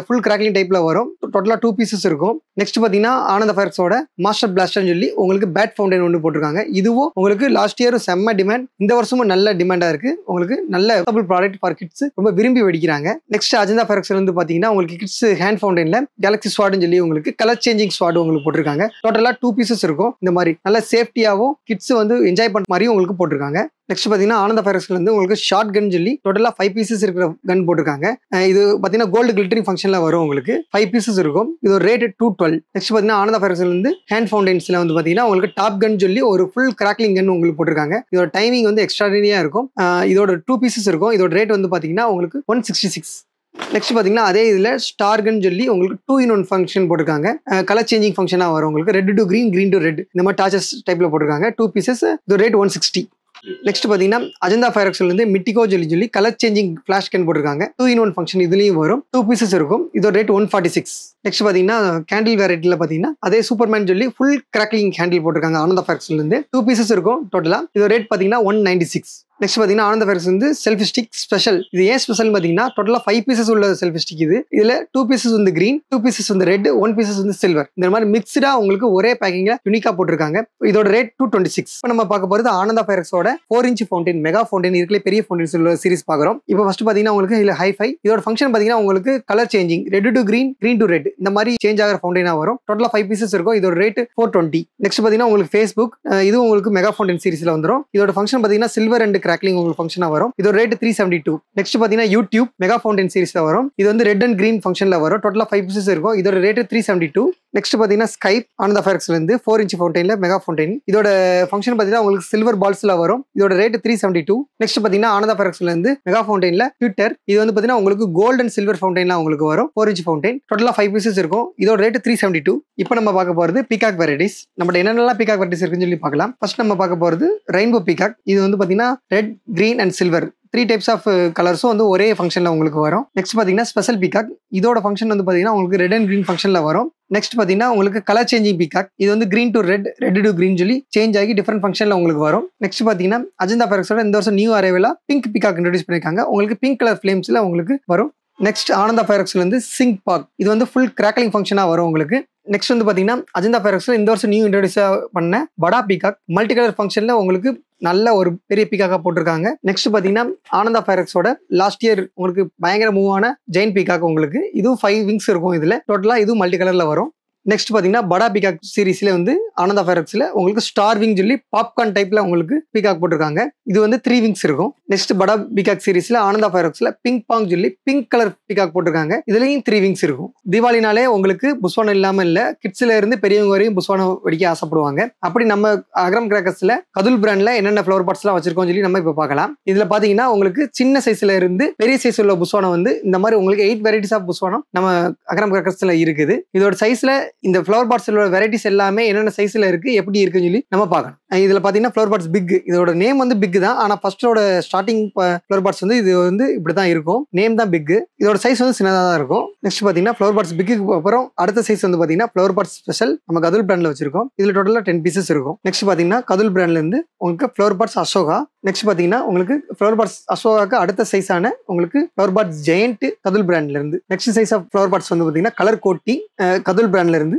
ஃபுல் கிராக்லிங் டைப்ல வரும். டோட்டலா 2 பீசஸ் இருக்கும். நெக்ஸ்ட் பாத்தீங்கன்னா ஆனந்தா ஃபயர்ஸோட மாஸ்டர் பிளாஸ்டர்னு சொல்லி உங்களுக்கு பேட் ஃபவுண்டைன் ஒன்று போட்டிருக்காங்க. இதுவும் உங்களுக்கு லாஸ்ட் இயர் செம்ம டிமாண்ட், இந்த வருஷமும் நல்ல டிமாண்டா இருக்கு. உங்களுக்கு நல்ல ப்ராடக்ட் ஃபார் கிட்ஸ் ரொம்ப விரும்பி வெடிக்கிறாங்க. நெக்ஸ்ட் அஜந்தா ஃபயர்ஸ்ல இருந்து பாத்தீங்கன்னா உங்களுக்கு கிட்ஸ் ஹேண்ட் ஃபவுண்டைன்ல கேலக்ஸி ஸ்வாட்னு சொல்லி உங்களுக்கு கலர் சேஞ்சிங் ஸ்வாட் உங்களுக்கு போட்டிருக்காங்க. டோட்டலா 2 பீசஸ் இருக்கும். இந்த மாதிரி நல்ல சேஃப்டியாவும் கிட்ஸ் வந்து என்ஜாய் பண்ண மாதிரி உங்களுக்கு போட்டிருக்காங்க. நெக்ஸ்ட் பாத்தீங்கன்னா ஆனந்தா ஃபயர்ஸ்ல இருந்து உங்களுக்கு ஷார்ட் கன் சொல்லி டோட்டலா 5 பீசஸ் இருக்கிற கன் போட்டிருக்காங்க. இது பாத்தீங்கன்னா கோல்டு கிளிட்டரிங் ஃபங்க்ஷன்ல வரும். உங்களுக்கு 5 பீசஸ் இருக்கும். இது ஒரு ரேட் 212. நெக்ஸ்ட் பாத்தீங்கன்னா ஆனந்தா ஃபயர்ஸ்ல இருந்து ஹேண்ட் ஃபவுண்டைன்ஸ்ல வந்து பாத்தீங்கன்னா உங்களுக்கு டாப் கன் சொல்லி ஒரு ஃபுல் கிராக்லிங் கன் உங்களுக்கு போட்டிருக்காங்க. இதோட டைமிங் வந்து எக்ஸ்ட்ராடினரியா இருக்கும். இதோட 2 பீசஸ் இருக்கும். இதோட ரேட் வந்து பாத்தீங்கன்னா உங்களுக்கு 166. நெக்ஸ்ட் பாத்தீங்கன்னா அதே இதுல ஸ்டார் கன் சொல்லி உங்களுக்கு 2-in-1 ஃபங்க்ஷன் போட்டிருக்காங்க. கலர் சேஞ்சிங் ஃபங்க்ஷனா வரும். உங்களுக்கு red to green, green to red இந்த மாதிரி டாச்சஸ் டைப்ல போட்டிருக்காங்க. 2 பீசஸ். இதோட ரேட் 160. நெக்ஸ்ட் பாத்தீங்கன்னா அஜந்தா ஃபயர்ஸ்ல இருந்து மிட்டிகோ சொல்லி கலர் சேஞ்சிங் ஃபிளாஷ் கேன் போட்டிருக்காங்க. 2-in-1 ஃபங்க்ஷன் இதுலயும் வரும். 2 பீசஸ் இருக்கும். இதோட ரேட் 146. நெக்ஸ்ட் பாத்தீங்கன்னா கேண்டில் வெரைட்டில பாத்தீங்கன்னா அதே சூப்பர்மேன் சொல்லி ஃபுல் கிராக்லிங் கேண்டில் போட்டிருக்காங்க ஆனந்தா ஃபயர்ஸ்ல இருந்து. 2 பீசஸ் இருக்கும் டோட்டலா. இதோட ரேட் பாத்தீங்கன்னா 196. நெக்ஸ்ட் பாத்தீங்கன்னா ஆனந்தா ஃபயர்ஸ் வந்து செல்ஃபி ஸ்டிக் ஸ்பெஷல். இது ஏன் ஸ்பெஷல் பாத்தீங்கன்னா டோட்டலா 5 பீசஸ் உள்ள செல்ஃபி ஸ்டிக். இதுல 2 பீசஸ் வந்து கிரீன், 2 பீசஸ் வந்து ரெட், 1 பீசஸ் வந்து சில்வர். இந்த மாதிரி மிக்ஸ்டா உங்களுக்கு ஒரே பேக்கிங்ல யூனிக்கா போட்டிருக்காங்க. இதோட ரேட் 226. இப்போ நம்ம பார்க்க போறது ஆனந்தா ஃபயர்ஸோட 4-inch ஃபவுண்டைன் மெகா ஃபவுண்டைன் இருக்கல பெரிய ஃபவுண்டைன்ஸ் உள்ள சீரிஸ் பாக்குறோம். இப்போ ஃபர்ஸ்ட் பாத்தீங்கன்னா உங்களுக்கு இதுல ஹை-ஃபை. இதோட ஃபங்க்ஷன் பாத்தீங்கன்னா உங்களுக்கு colour changing red to green, green to red இந்த மாதிரி சேஞ்ச் ஆகிற ஃபவுண்டைனா வரும். டோட்டலா 5 பீசஸ் இருக்கும். இதோட ரேட் 420. நெக்ஸ்ட் பாத்தீங்கன்னா உங்களுக்கு ஃபேஸ்புக். இது உங்களுக்கு மெகா ஃபவுண்டைன் சீரிஸ்ல வந்துரும். இதோட ஃபங்க்ஷன் பாத்தீங்கன்னா சில்வர் அண்ட் கிராக்லிங் உங்களுக்கு ஃபங்க்ஷனா வரும். இதோட ரேட் 372. நெக்ஸ்ட் பாத்தீங்கன்னா யூடியூப் மெகா ஃபவுண்டைன் சீரிஸ்ல வரும். இது வந்து ரெட் அண்ட் கிரீன் ஃபங்க்ஷன்ல வரும். டோட்டலா 5 பீசஸ் இருக்கும். இதோட ரேட் 372. நெக்ஸ்ட் பாத்தீங்கன்னா ஸ்கைப் ஆனந்தா ஃபயர்ஸ்ல இருந்து 4-inch ஃபவுண்டைன்ல மெகா ஃபவுண்டைன். இதோட ஃபங்க்ஷன் பாத்தீங்கன்னா உங்களுக்கு சில்வர் பால்ஸ்ல வரும். இதோட ரேட் 372. நெக்ஸ்ட் பாத்தீங்கன்னா ஆனந்தா ஃபயர்ஸ்ல இருந்து மெகா ஃபவுண்டைன்ல ட்விட்டர். இது வந்து பாத்தீங்கன்னா உங்களுக்கு கோல்ட் அண்ட் சில்வர் ஃபவுண்டைன்ல உங்களுக்கு வரும். 4-inch fountain. டோட்டலா 5 பீசஸ் இருக்கும். இதோட ரேட் 372. இப்போ நம்ம பார்க்க போறது பீகாக் வெரைட்டிஸ். நம்ம என்னென்னலாம் பீகாக் வெரைட்டிஸ் இருக்குன்னு சொல்லி பார்க்கலாம். ஃபர்ஸ்ட் நம்ம பார்க்க போறது ரெயின்போ பீகாக். இது வந்து பாத்தீங்கன்னா red, green and silver 3 types of கலர்ஸும் வந்து ஒரே ஃபங்க்ஷன்ல உங்களுக்கு வரும். நெக்ஸ்ட் பாத்தீங்கன்னா ஸ்பெஷல் பீகாக். இதோட ஃபங்க்ஷன் வந்து பாத்தீங்கன்னா உங்களுக்கு ரெட் அண்ட் கிரீன் ஃபங்க்ஷன்ல வரும். நெக்ஸ்ட் பாத்தீங்கன்னா உங்களுக்கு கலர் சேஞ்சிங் பீகாக். இது வந்து green to red, red to green சொல்லி சேஞ்ச் ஆகி டிஃபரெண்ட் ஃபங்க்ஷன்ல உங்களுக்கு வரும். நெக்ஸ்ட் பாத்தீங்கன்னா அஜந்தா ஃபயர்ஸோட இந்த வருஷம் நியூ அரைவலா பிங்க் பீகாக் இன்ட்ரோடியூஸ் பண்ணிருக்காங்க. உங்களுக்கு பிங்க் கலர் ஃபிளேம்ஸ்ல உங்களுக்கு வரும். நெக்ஸ்ட் ஆனந்தா ஃபயர்ஸ்ல இருந்து சிங்க் பாக். இது வந்து ஃபுல் கிராக்லிங் ஃபங்க்ஷனா வரும் உங்களுக்கு. நெக்ஸ்ட் வந்து பாத்தீங்கன்னா அஜந்தா ஃபயர்ஸ்ல இந்த வருஷம் நியூ இன்ட்ரோடியூஸ் பண்ண படா பீகாக் மல்டி கலர் ஃபங்க்ஷன்ல உங்களுக்கு நல்ல ஒரு பெரிய பீகாக்கா போட்டிருக்காங்க. நெக்ஸ்ட் பாத்தீங்கன்னா ஆனந்தா ஃபயர்ஸோட லாஸ்ட் இயர் உங்களுக்கு பயங்கர மூவ் ஆன ஜெயின் பீகாக் உங்களுக்கு. இதுவும் 5 விங்ஸ் இருக்கும். இதுல டோட்டலா இதுவும் மல்டி கலர்ல வரும். நெக்ஸ்ட் பாத்தீங்கன்னா படா பீகாக் சீரிஸ்ல வந்து ஆனந்தா ஃபயர்ஸ்ல உங்களுக்கு ஸ்டார் விங் சொல்லி பாப்கார்ன் டைப்ல உங்களுக்கு பீகாக் போட்டிருக்காங்க. இது வந்து 3 விங்ஸ் இருக்கும். நெக்ஸ்ட் படா பீகாக் சீரிஸ்ல ஆனந்தா ஃபயர்ஸ்ல பிங்க் பாங் சொல்லி பிங்க் கலர் பீகாக் போட்டிருக்காங்க. இதுலயும் 3 விங்ஸ் இருக்கும். தீபாவளினாலே உங்களுக்கு புஸ்வானம் இல்லாம இல்ல, கிட்ஸ்ல இருந்து பெரியவங்க வரையும் புஸ்வானம் வெடிக்க ஆசைப்படுவாங்க. அப்படி நம்ம அகரம் கிராக்கர்ஸ்ல கதுல் பிராண்ட்ல என்னென்ன ஃபிளவர் பாட்ஸ் எல்லாம் வச்சிருக்கோம் சொல்லி நம்ம இப்ப பார்க்கலாம். இதுல பாத்தீங்கன்னா உங்களுக்கு சின்ன சைஸ்ல இருந்து பெரிய சைஸ் உள்ள புஸ்வானம் வந்து இந்த மாதிரி உங்களுக்கு 8 வெரைட்டிஸ் ஆஃப் புஸ்வானம் நம்ம அகரம் கிராக்கர்ஸ்ல இருக்குது. இதோட சைஸ்ல இந்த ஃபிளவர் பாட்ஸோட வெரைட்டிஸ் எல்லாமே என்னென்ன சைஸ்ல இருக்கு எப்படி இருக்குன்னு சொல்லி நம்ம பார்க்கணும். இதுல பாத்தீங்கன்னா ஃபிளவர் பாட்ஸ் பிக். இதோட நேம் வந்து பிக் தான். ஆனா ஃபர்ஸ்டோட ஸ்டார்டிங் ஃபிளவர் பாட்ஸ் வந்து இது வந்து இப்படிதான் இருக்கும். நேம் தான் பிக். இதோட சைஸ் வந்து சின்னதா தான் இருக்கும். நெக்ஸ்ட் பாத்தீங்கன்னா ஃபிளவர் பாட்ஸ் பிக்கு அப்புறம் அடுத்த சைஸ் வந்து பாத்தீங்கன்னா ஃபிளவர் பாட்ஸ் ஸ்பெஷல் நம்ம கதுல் பிராண்ட்ல வச்சிருக்கோம். இதுல டோட்டலா 10 பீசஸ் இருக்கும். நெக்ஸ்ட் பாத்தீங்கன்னா கதுல் பிராண்ட்ல இருந்து உங்களுக்கு ஃபிளவர் பாட்ஸ் அசோகா. நெக்ஸ்ட் பாத்தீங்கன்னா உங்களுக்கு ஃபிளவர் பாட்ஸ் அசோகாக்கு அடுத்த சைஸான உங்களுக்கு ஃபிளவர் பாட்ஸ் ஜெயண்ட் கதுல் பிராண்ட்ல இருந்து. Next size of flower pots வந்து பாத்தீங்கன்னா கலர் கோட்டி கதுல் பிராண்ட்ல இருந்து.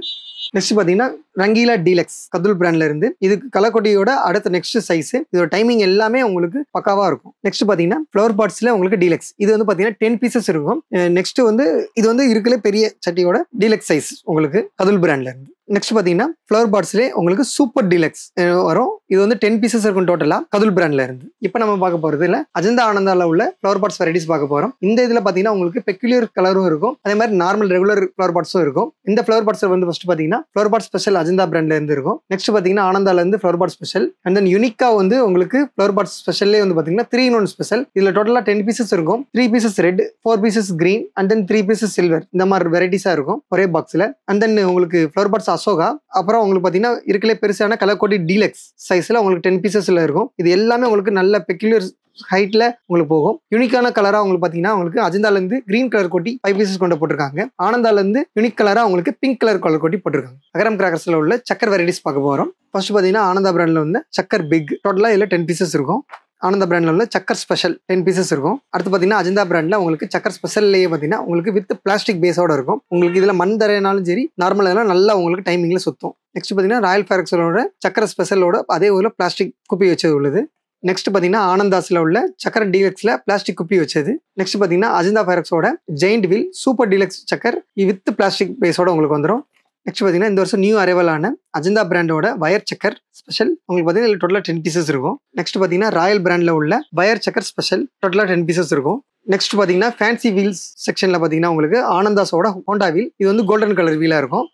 நெக்ஸ்ட் பாத்தீங்கன்னா ரங்கீலா டீலக்ஸ் கதுல் பிராண்ட்ல இருந்து. இது கலக்கொட்டியோட அடுத்த நெக்ஸ்ட் சைஸ். இதோட டைமிங் எல்லாமே உங்களுக்கு பக்காவா இருக்கும். நெக்ஸ்ட் பாத்தீங்கன்னா ஃபிளவர் பாட்ஸ்ல உங்களுக்கு டீலக்ஸ். இது வந்து பாத்தீங்கன்னா 10 பீசஸ் இருக்கும். நெக்ஸ்ட் வந்து இது வந்து இருக்கல பெரிய சட்டியோட டீலக்ஸ் சைஸ் உங்களுக்கு கதுல் பிராண்ட்ல இருந்து. நெக்ஸ்ட் பாத்தீங்கன்னா ஃபிளவர் பாட்ஸ்ல உங்களுக்கு சூப்பர் டீலக்ஸ் வரும். இது வந்து 10 பீசஸ் இருக்கும் டோட்டலா கதுல் பிராண்ட்ல இருந்து. இப்போ நம்ம பார்க்க போறது இல்ல அஜந்தா ஆனந்தால உள்ள ஃபிளவர் பாட்ஸ் வெரைட்டிஸ் பார்க்க போறோம். இந்த இதுல பாத்தீங்கன்னா உங்களுக்கு பெக்யூலியர் கலரும் இருக்கும். அதே மாதிரி நார்மல் ரெகுலர் ஃபிளவர் பாட்ஸும் இருக்கும். இந்த ஃபிளவர் பாட்ஸ் வந்து ஃபர்ஸ்ட் பாத்தீங்கன்னா ஃபிளவர் பாட் ஸ்பெஷல் அஜந்தா பிராண்ட்ல இருந்து இருக்கும். நெக்ஸ்ட் பாத்தீங்கன்னா ஆனந்தால இருந்து flower pot special. And then யூனிக்கா வந்து உங்களுக்கு ஃபிளவர் பாட் ஸ்பெஷல்லே வந்து பாத்தீங்கன்னா 3-in-1 ஸ்பெஷல். இதுல டோட்டலா 10 பீசஸ் இருக்கும். 3 pieces red, 4 pieces green and then 3 pieces silver. இந்த மாதிரி வெரைட்டிஸா இருக்கும் ஒரே பாக்ஸ்ல. அண்ட் தென் உங்களுக்கு ஃபிளவர் பாட்ஸ் அசோகா. அப்புறம் உங்களுக்கு பாத்தீங்கன்னா இருக்கலே பெருசான கலர் கோட்டி டீலக்ஸ் சைஸ்ல உங்களுக்கு 10 பீசஸ்ல இருக்கும். இது எல்லாமே உங்களுக்கு நல்ல பெக்யூலியர் ஹைட்ல உங்களுக்கு போகும். யூனிக்கான கலரா உங்களுக்கு பாத்தீங்கன்னா உங்களுக்கு அஜந்தால இருந்து கிரீன் கலர் கோட்டி 5 பீசஸ் கொண்டு போட்டிருக்காங்க. ஆனந்தால இருந்து யூனிக் கலரா உங்களுக்கு பிங்க் கலர் கோட்டி போட்டிருக்காங்க. அகரம் கிராக்கர்ஸ்ல உள்ள சக்கர் வெரைட்டிஸ் பார்க்க போறோம். ஃபர்ஸ்ட் பாத்தீங்கன்னா ஆனந்தா பிராண்ட்ல வந்து சக்கர் பிக், டோட்டலா இதுல 10 பீசஸ் இருக்கும். ஆனந்தா பிராண்ட்ல உள்ள சக்கர் ஸ்பெஷல் 10 பீசஸ் இருக்கும். அடுத்து பாத்தீங்கன்னா அஜந்தா பிராண்ட்ல உங்களுக்கு சக்கர் ஸ்பெஷல்லையே பாத்தீங்கன்னா உங்களுக்கு வித் பிளாஸ்டிக் பேஸோட இருக்கும். உங்களுக்கு இதுல மண் தரையினாலும் சரி நார்மலாக நல்லா உங்களுக்கு டைமிங்ல சுத்தும். நெக்ஸ்ட் பாத்தீங்கன்னா ராயல் ஃபேரக்ஸோட சக்கர ஸ்பெஷலோட அதே ஒரு பிளாஸ்டிக் குப்பி வச்சது உள்ளது. நெக்ஸ்ட் பாத்தீங்கன்னா ஆனந்தாஸ்ல உள்ள சக்கர டீலக்ஸ்ல பிளாஸ்டிக் குப்பி வச்சது. நெக்ஸ்ட் பாத்தீங்கன்னா அஜந்தா ஃபேரக்ஸோட ஜெயிண்ட் வீல் சூப்பர் டீலக்ஸ் சக்கர் வித் பிளாஸ்டிக் பேஸோட உங்களுக்கு வந்துடும். நெக்ஸ்ட் பார்த்தீங்கன்னா இந்த வருஷம் நியூ அரைவலான அஜந்தா பிராண்டோட வயர் சக்கர் ஸ்பெஷல் உங்களுக்கு பார்த்தீங்கன்னா டோட்டலாக 10 பீசஸ் இருக்கும். நெக்ஸ்ட் பார்த்தீங்கன்னா ராயல் பிராண்டில் உள்ள வயர் சக்கர் ஸ்பெஷல் டோட்டலாக 10 பீசஸ் இருக்கும். நெக்ஸ்ட் பார்த்தீங்கன்னா ஃபேன்சி வீல்ஸ் செக்ஷனில் பார்த்தீங்கன்னா உங்களுக்கு ஆனந்தாஸோட ஹோண்டா வீல், இது வந்து கோல்டன் கலர் வீலாக இருக்கும்.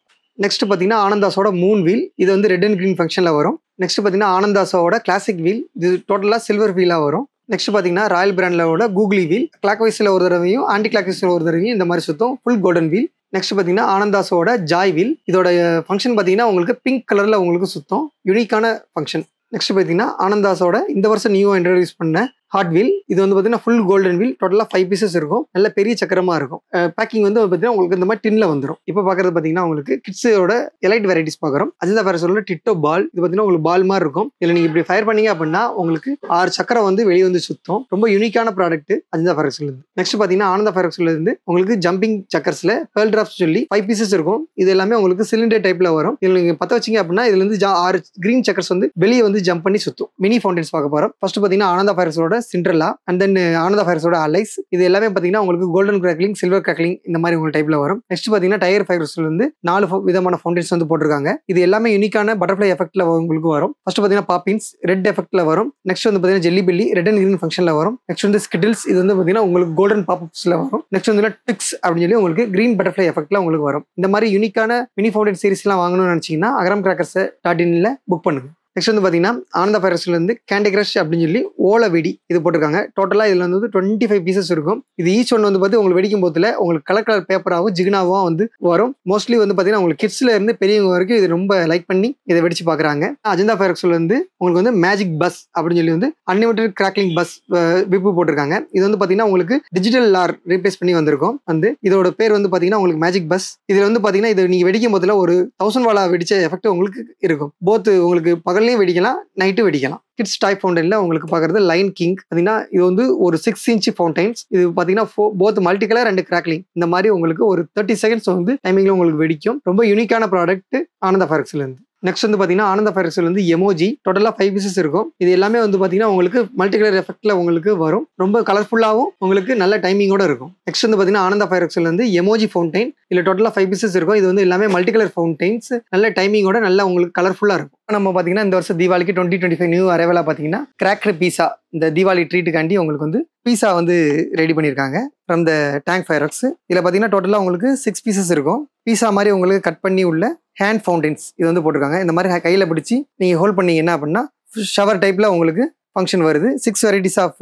நெக்ஸ்ட் பார்த்தீங்கன்னா ஆனந்தாஸோட மூன் வீல், இது வந்து ரெட் அண்ட் கிரீன் ஃபங்க்ஷனில் வரும். நெக்ஸ்ட் பார்த்தீங்கன்னா ஆனந்தாஸோட கிளாசிக் வீல், இது டோட்டலாக சில்வர் வீலாக வரும். நெக்ஸ்ட் பார்த்தீங்கன்னா ராயல் பிராண்டோட கூகுளி வீல், கிளாக் வைஸில் ஒரு தடவையும் ஆன்டி கிளாக் வைஸில் ஒரு தடவையும் இந்த மாதிரி சுத்தம், ஃபுல் கோல்டன் வீல். நெக்ஸ்ட் பார்த்தீங்கன்னா ஆனந்தாஸோட ஜாய் வீல், இதோட ஃபங்க்ஷன் பார்த்தீங்கன்னா உங்களுக்கு பிங்க் கலரில் உங்களுக்கு சுத்தம், யூனிக்கான ஃபங்க்ஷன். நெக்ஸ்ட் பார்த்தீங்கன்னா ஆனந்தாஸோட இந்த வருஷம் நியூ இன்ட்ரோடியூஸ் பண்ண ஹார்ட் வீல், இது வந்து பார்த்தீங்கன்னா ஃபுல் கோல்டன் வீல், டோட்டலாக 5 பீசஸ் இருக்கும். நல்ல பெரிய சக்கரமாக இருக்கும். பேக்கிங் வந்து பார்த்தீங்கன்னா உங்களுக்கு இந்த மாதிரி டின்ல வந்துடும். இப்போ பார்க்குறது பார்த்தீங்கன்னா உங்களுக்கு கிட்ஸோட எலைட் வெரைட்டிஸ் பார்க்குறோம். அஜந்தா ஃபேரக்ஸோட டிட்டோ பால், இது பார்த்தீங்கன்னா உங்களுக்கு பால் மாதிரி இருக்கும். இதில் நீங்கள் இப்படி ஃபயர் பண்ணீங்க அப்படின்னா உங்களுக்கு 6 சக்கரம் வந்து வெளியே வந்து சுத்தம். ரொம்ப யூனிக்கான ப்ராடக்ட் அஜந்தா ஃபேரக்ஸ்லேருந்து. நெக்ஸ்ட் பார்த்தீங்கன்னா ஆனந்தா ஃபேரக்ஸ்லேருந்து உங்களுக்கு ஜம்பிங் சக்கர்ஸில் பேர்ல் டிராப்ஸ் சொல்லி 5 பீசஸ் இருக்கும். இது எல்லாமே உங்களுக்கு சிலிண்டர் டைப்ல வரும். இதில் நீங்கள் பற்ற வச்சிங்க அப்படின்னா இதுல இருந்து 6 கிரீன் சக்கர்ஸ் வந்து வெளியே வந்து ஜம்ப் பண்ணி சுத்தும். மினி ஃபவுண்டன்ஸ் பார்க்க போகிறோம். ஃபர்ஸ்ட் பார்த்தீங்கன்னா ஆனந்தா ஃபேரக்ஸோட சிண்ட்ரெல்லா அண்ட் தென் ஆனந்தா ஃபேரக்ஸோட அலைஸ், இது எல்லாமே பார்த்தீங்கன்னா உங்களுக்கு கோல்டன் கிராக்லிங், சில்வர் கிராக்லிங் இந்த மாதிரி உங்களுக்கு டைப்ல வரும். நெக்ஸ்ட் பார்த்தீங்கன்னா டயர் ஃபேரக்ஸ்ல இருந்து 4 விதமான ஃபவுண்டன்ஸ் வந்து போட்டிருக்காங்க. இது எல்லாமே யூனிக்கான பட்டர்ஃப்ளை எஃபெக்ட்ல உங்களுக்கு வரும். ஃபர்ஸ்ட் பார்த்தீங்கன்னா பாப்பின்ஸ் ரெட் எஃபெக்ட்ல வரும். நெக்ஸ்ட் வந்து பார்த்தீங்கன்னா jelly belly red and green ஃபங்க்ஷன்ல வரும். நெக்ஸ்ட் வந்து ஸ்கிட்டில்ஸ், இது வந்து பார்த்தீங்கன்னா உங்களுக்கு கோல்டன் பாப்ஸ்ல வரும். நெக்ஸ்ட் வந்து டிக்ஸ் அப்படின்னு சொல்லி உங்களுக்கு கிரீன் பட்டர்ஃப்ளை எஃபெக்ட்ல உங்களுக்கு வரும். இந்த மாதிரி யூனிக்கான மினி ஃபவுண்டன் சீரிஸ்லாம் வாங்கணும்னு நினைச்சீங்கன்னா அகரம் கிராக்கர்ஸ்.inல புக் பண்ணுங்க. நெக்ஸ்ட் வந்து பார்த்தீங்கன்னா ஆனந்தா ஃபேரக்ஸ்ல இருந்து கேண்டி கிரஷ் அப்படின்னு சொல்லி ஓலை வெடி இது போட்டிருக்காங்க. டோட்டலாக இதில் வந்து 25 பீசஸ் இருக்கும். இது ஈச் ஒன் வந்து பார்த்து உங்களுக்கு வெடிக்கும் போதுல உங்களுக்கு கலர் கலர் பேப்பராகவும் ஜிகினாவும் வந்து வரும். மோஸ்ட்லி வந்து பார்த்தீங்கன்னா உங்களுக்கு கிட்ஸ்ல இருந்து பெரியவங்க வரைக்கும் இது ரொம்ப லைக் பண்ணி இதை வெடிச்சு பார்க்குறாங்க. அஜந்தா ஃபேரக்ஸ்ல இருந்து உங்களுக்கு வந்து மேஜிக் பஸ் அப்படின்னு சொல்லி வந்து அன்லிமிட்டட் கிராக்லிங் பஸ் விப்பு போட்டிருக்காங்க. இது வந்து பார்த்தீங்கன்னா உங்களுக்கு டிஜிட்டல் லார் ரீப்ளேஸ் பண்ணி வந்திருக்கும். வந்து இதோட பேர் வந்து பார்த்தீங்கன்னா உங்களுக்கு மேஜிக் பஸ். இதில் வந்து பார்த்தீங்கன்னா இது நீங்கள் வெடிக்கும் போதுல ஒரு 1000 வாலா வெடிச்ச எஃபெக்ட் உங்களுக்கு இருக்கும். போத் உங்களுக்கு பகல்லையும் வெடிக்கலாம், நைட்டு வெடிக்கலாம். கிட்ஸ் டாய் ஃபவுண்டன்ல உங்களுக்கு பார்க்குறது லைன் கிங் பார்த்தீங்கன்னா இது வந்து ஒரு 6 இன்ச் ஃபவுண்டைன்ஸ். இது பார்த்தீங்கன்னா both multi colour and crackling இந்த மாதிரி உங்களுக்கு ஒரு 30 செகண்ட்ஸ் வந்து டைமிங்ல உங்களுக்கு வெடிக்கும். ரொம்ப யூனிக்கான ப்ராடக்ட் ஆனந்தா ஃபேரக்ஸ்ல இருந்து. நெக்ஸ்ட் வந்து பார்த்தீங்கன்னா ஆனந்தா ஃபேரக்ஸ்ல இருந்து எமோஜி, டோட்டலாக 5 பீசஸ் இருக்கும். இது எல்லாமே வந்து பார்த்தீங்கன்னா உங்களுக்கு மல்டி கலர் எஃபெக்ட்ல உங்களுக்கு வரும். ரொம்ப கலர்ஃபுல்லாகவும் உங்களுக்கு நல்ல டைமிங்கோட இருக்கும். நெக்ஸ்ட் வந்து பார்த்தீங்கன்னா ஆனந்தா ஃபேரக்ஸ்ல இருந்து எமோஜி ஃபவுண்டைன், இதில் டோட்டலாக 5 பீசஸ் இருக்கும். இது வந்து எல்லாமே மல்டி கலர் ஃபவுண்டைன்ஸ், நல்ல டைமிங்கோட நல்லா உங்களுக்கு கலர்ஃபுல்லாக இருக்கும். நம்ம பார்த்தீங்கன்னா இந்த வருஷம் தீபாவளிக்கு 2025 நியூ அரைவலாக பார்த்தீங்கன்னா கிராக்கர் பீஸா, இந்த தீபாவளி ட்ரீட்டுக்காண்டி உங்களுக்கு வந்து பீஸா வந்து ரெடி பண்ணியிருக்காங்க ஃப்ரம் த டேங்க் ஃபயரக்ஸ். இதில் பார்த்தீங்கன்னா டோட்டலாக உங்களுக்கு 6 பீசஸ் இருக்கும். பீஸா மாதிரி உங்களுக்கு கட் பண்ணி உள்ள ஹேண்ட் ஃபவுண்டன்ஸ் இது வந்து போட்டிருக்காங்க. இந்த மாதிரி கையில் பிடிச்சி நீங்கள் ஹோல்ட் பண்ணீங்கன்னா அப்படின்னா ஷவர் டைப்பில் உங்களுக்கு ஃபங்க்ஷன் வருது. 6 வெரைட்டிஸ் ஆஃப்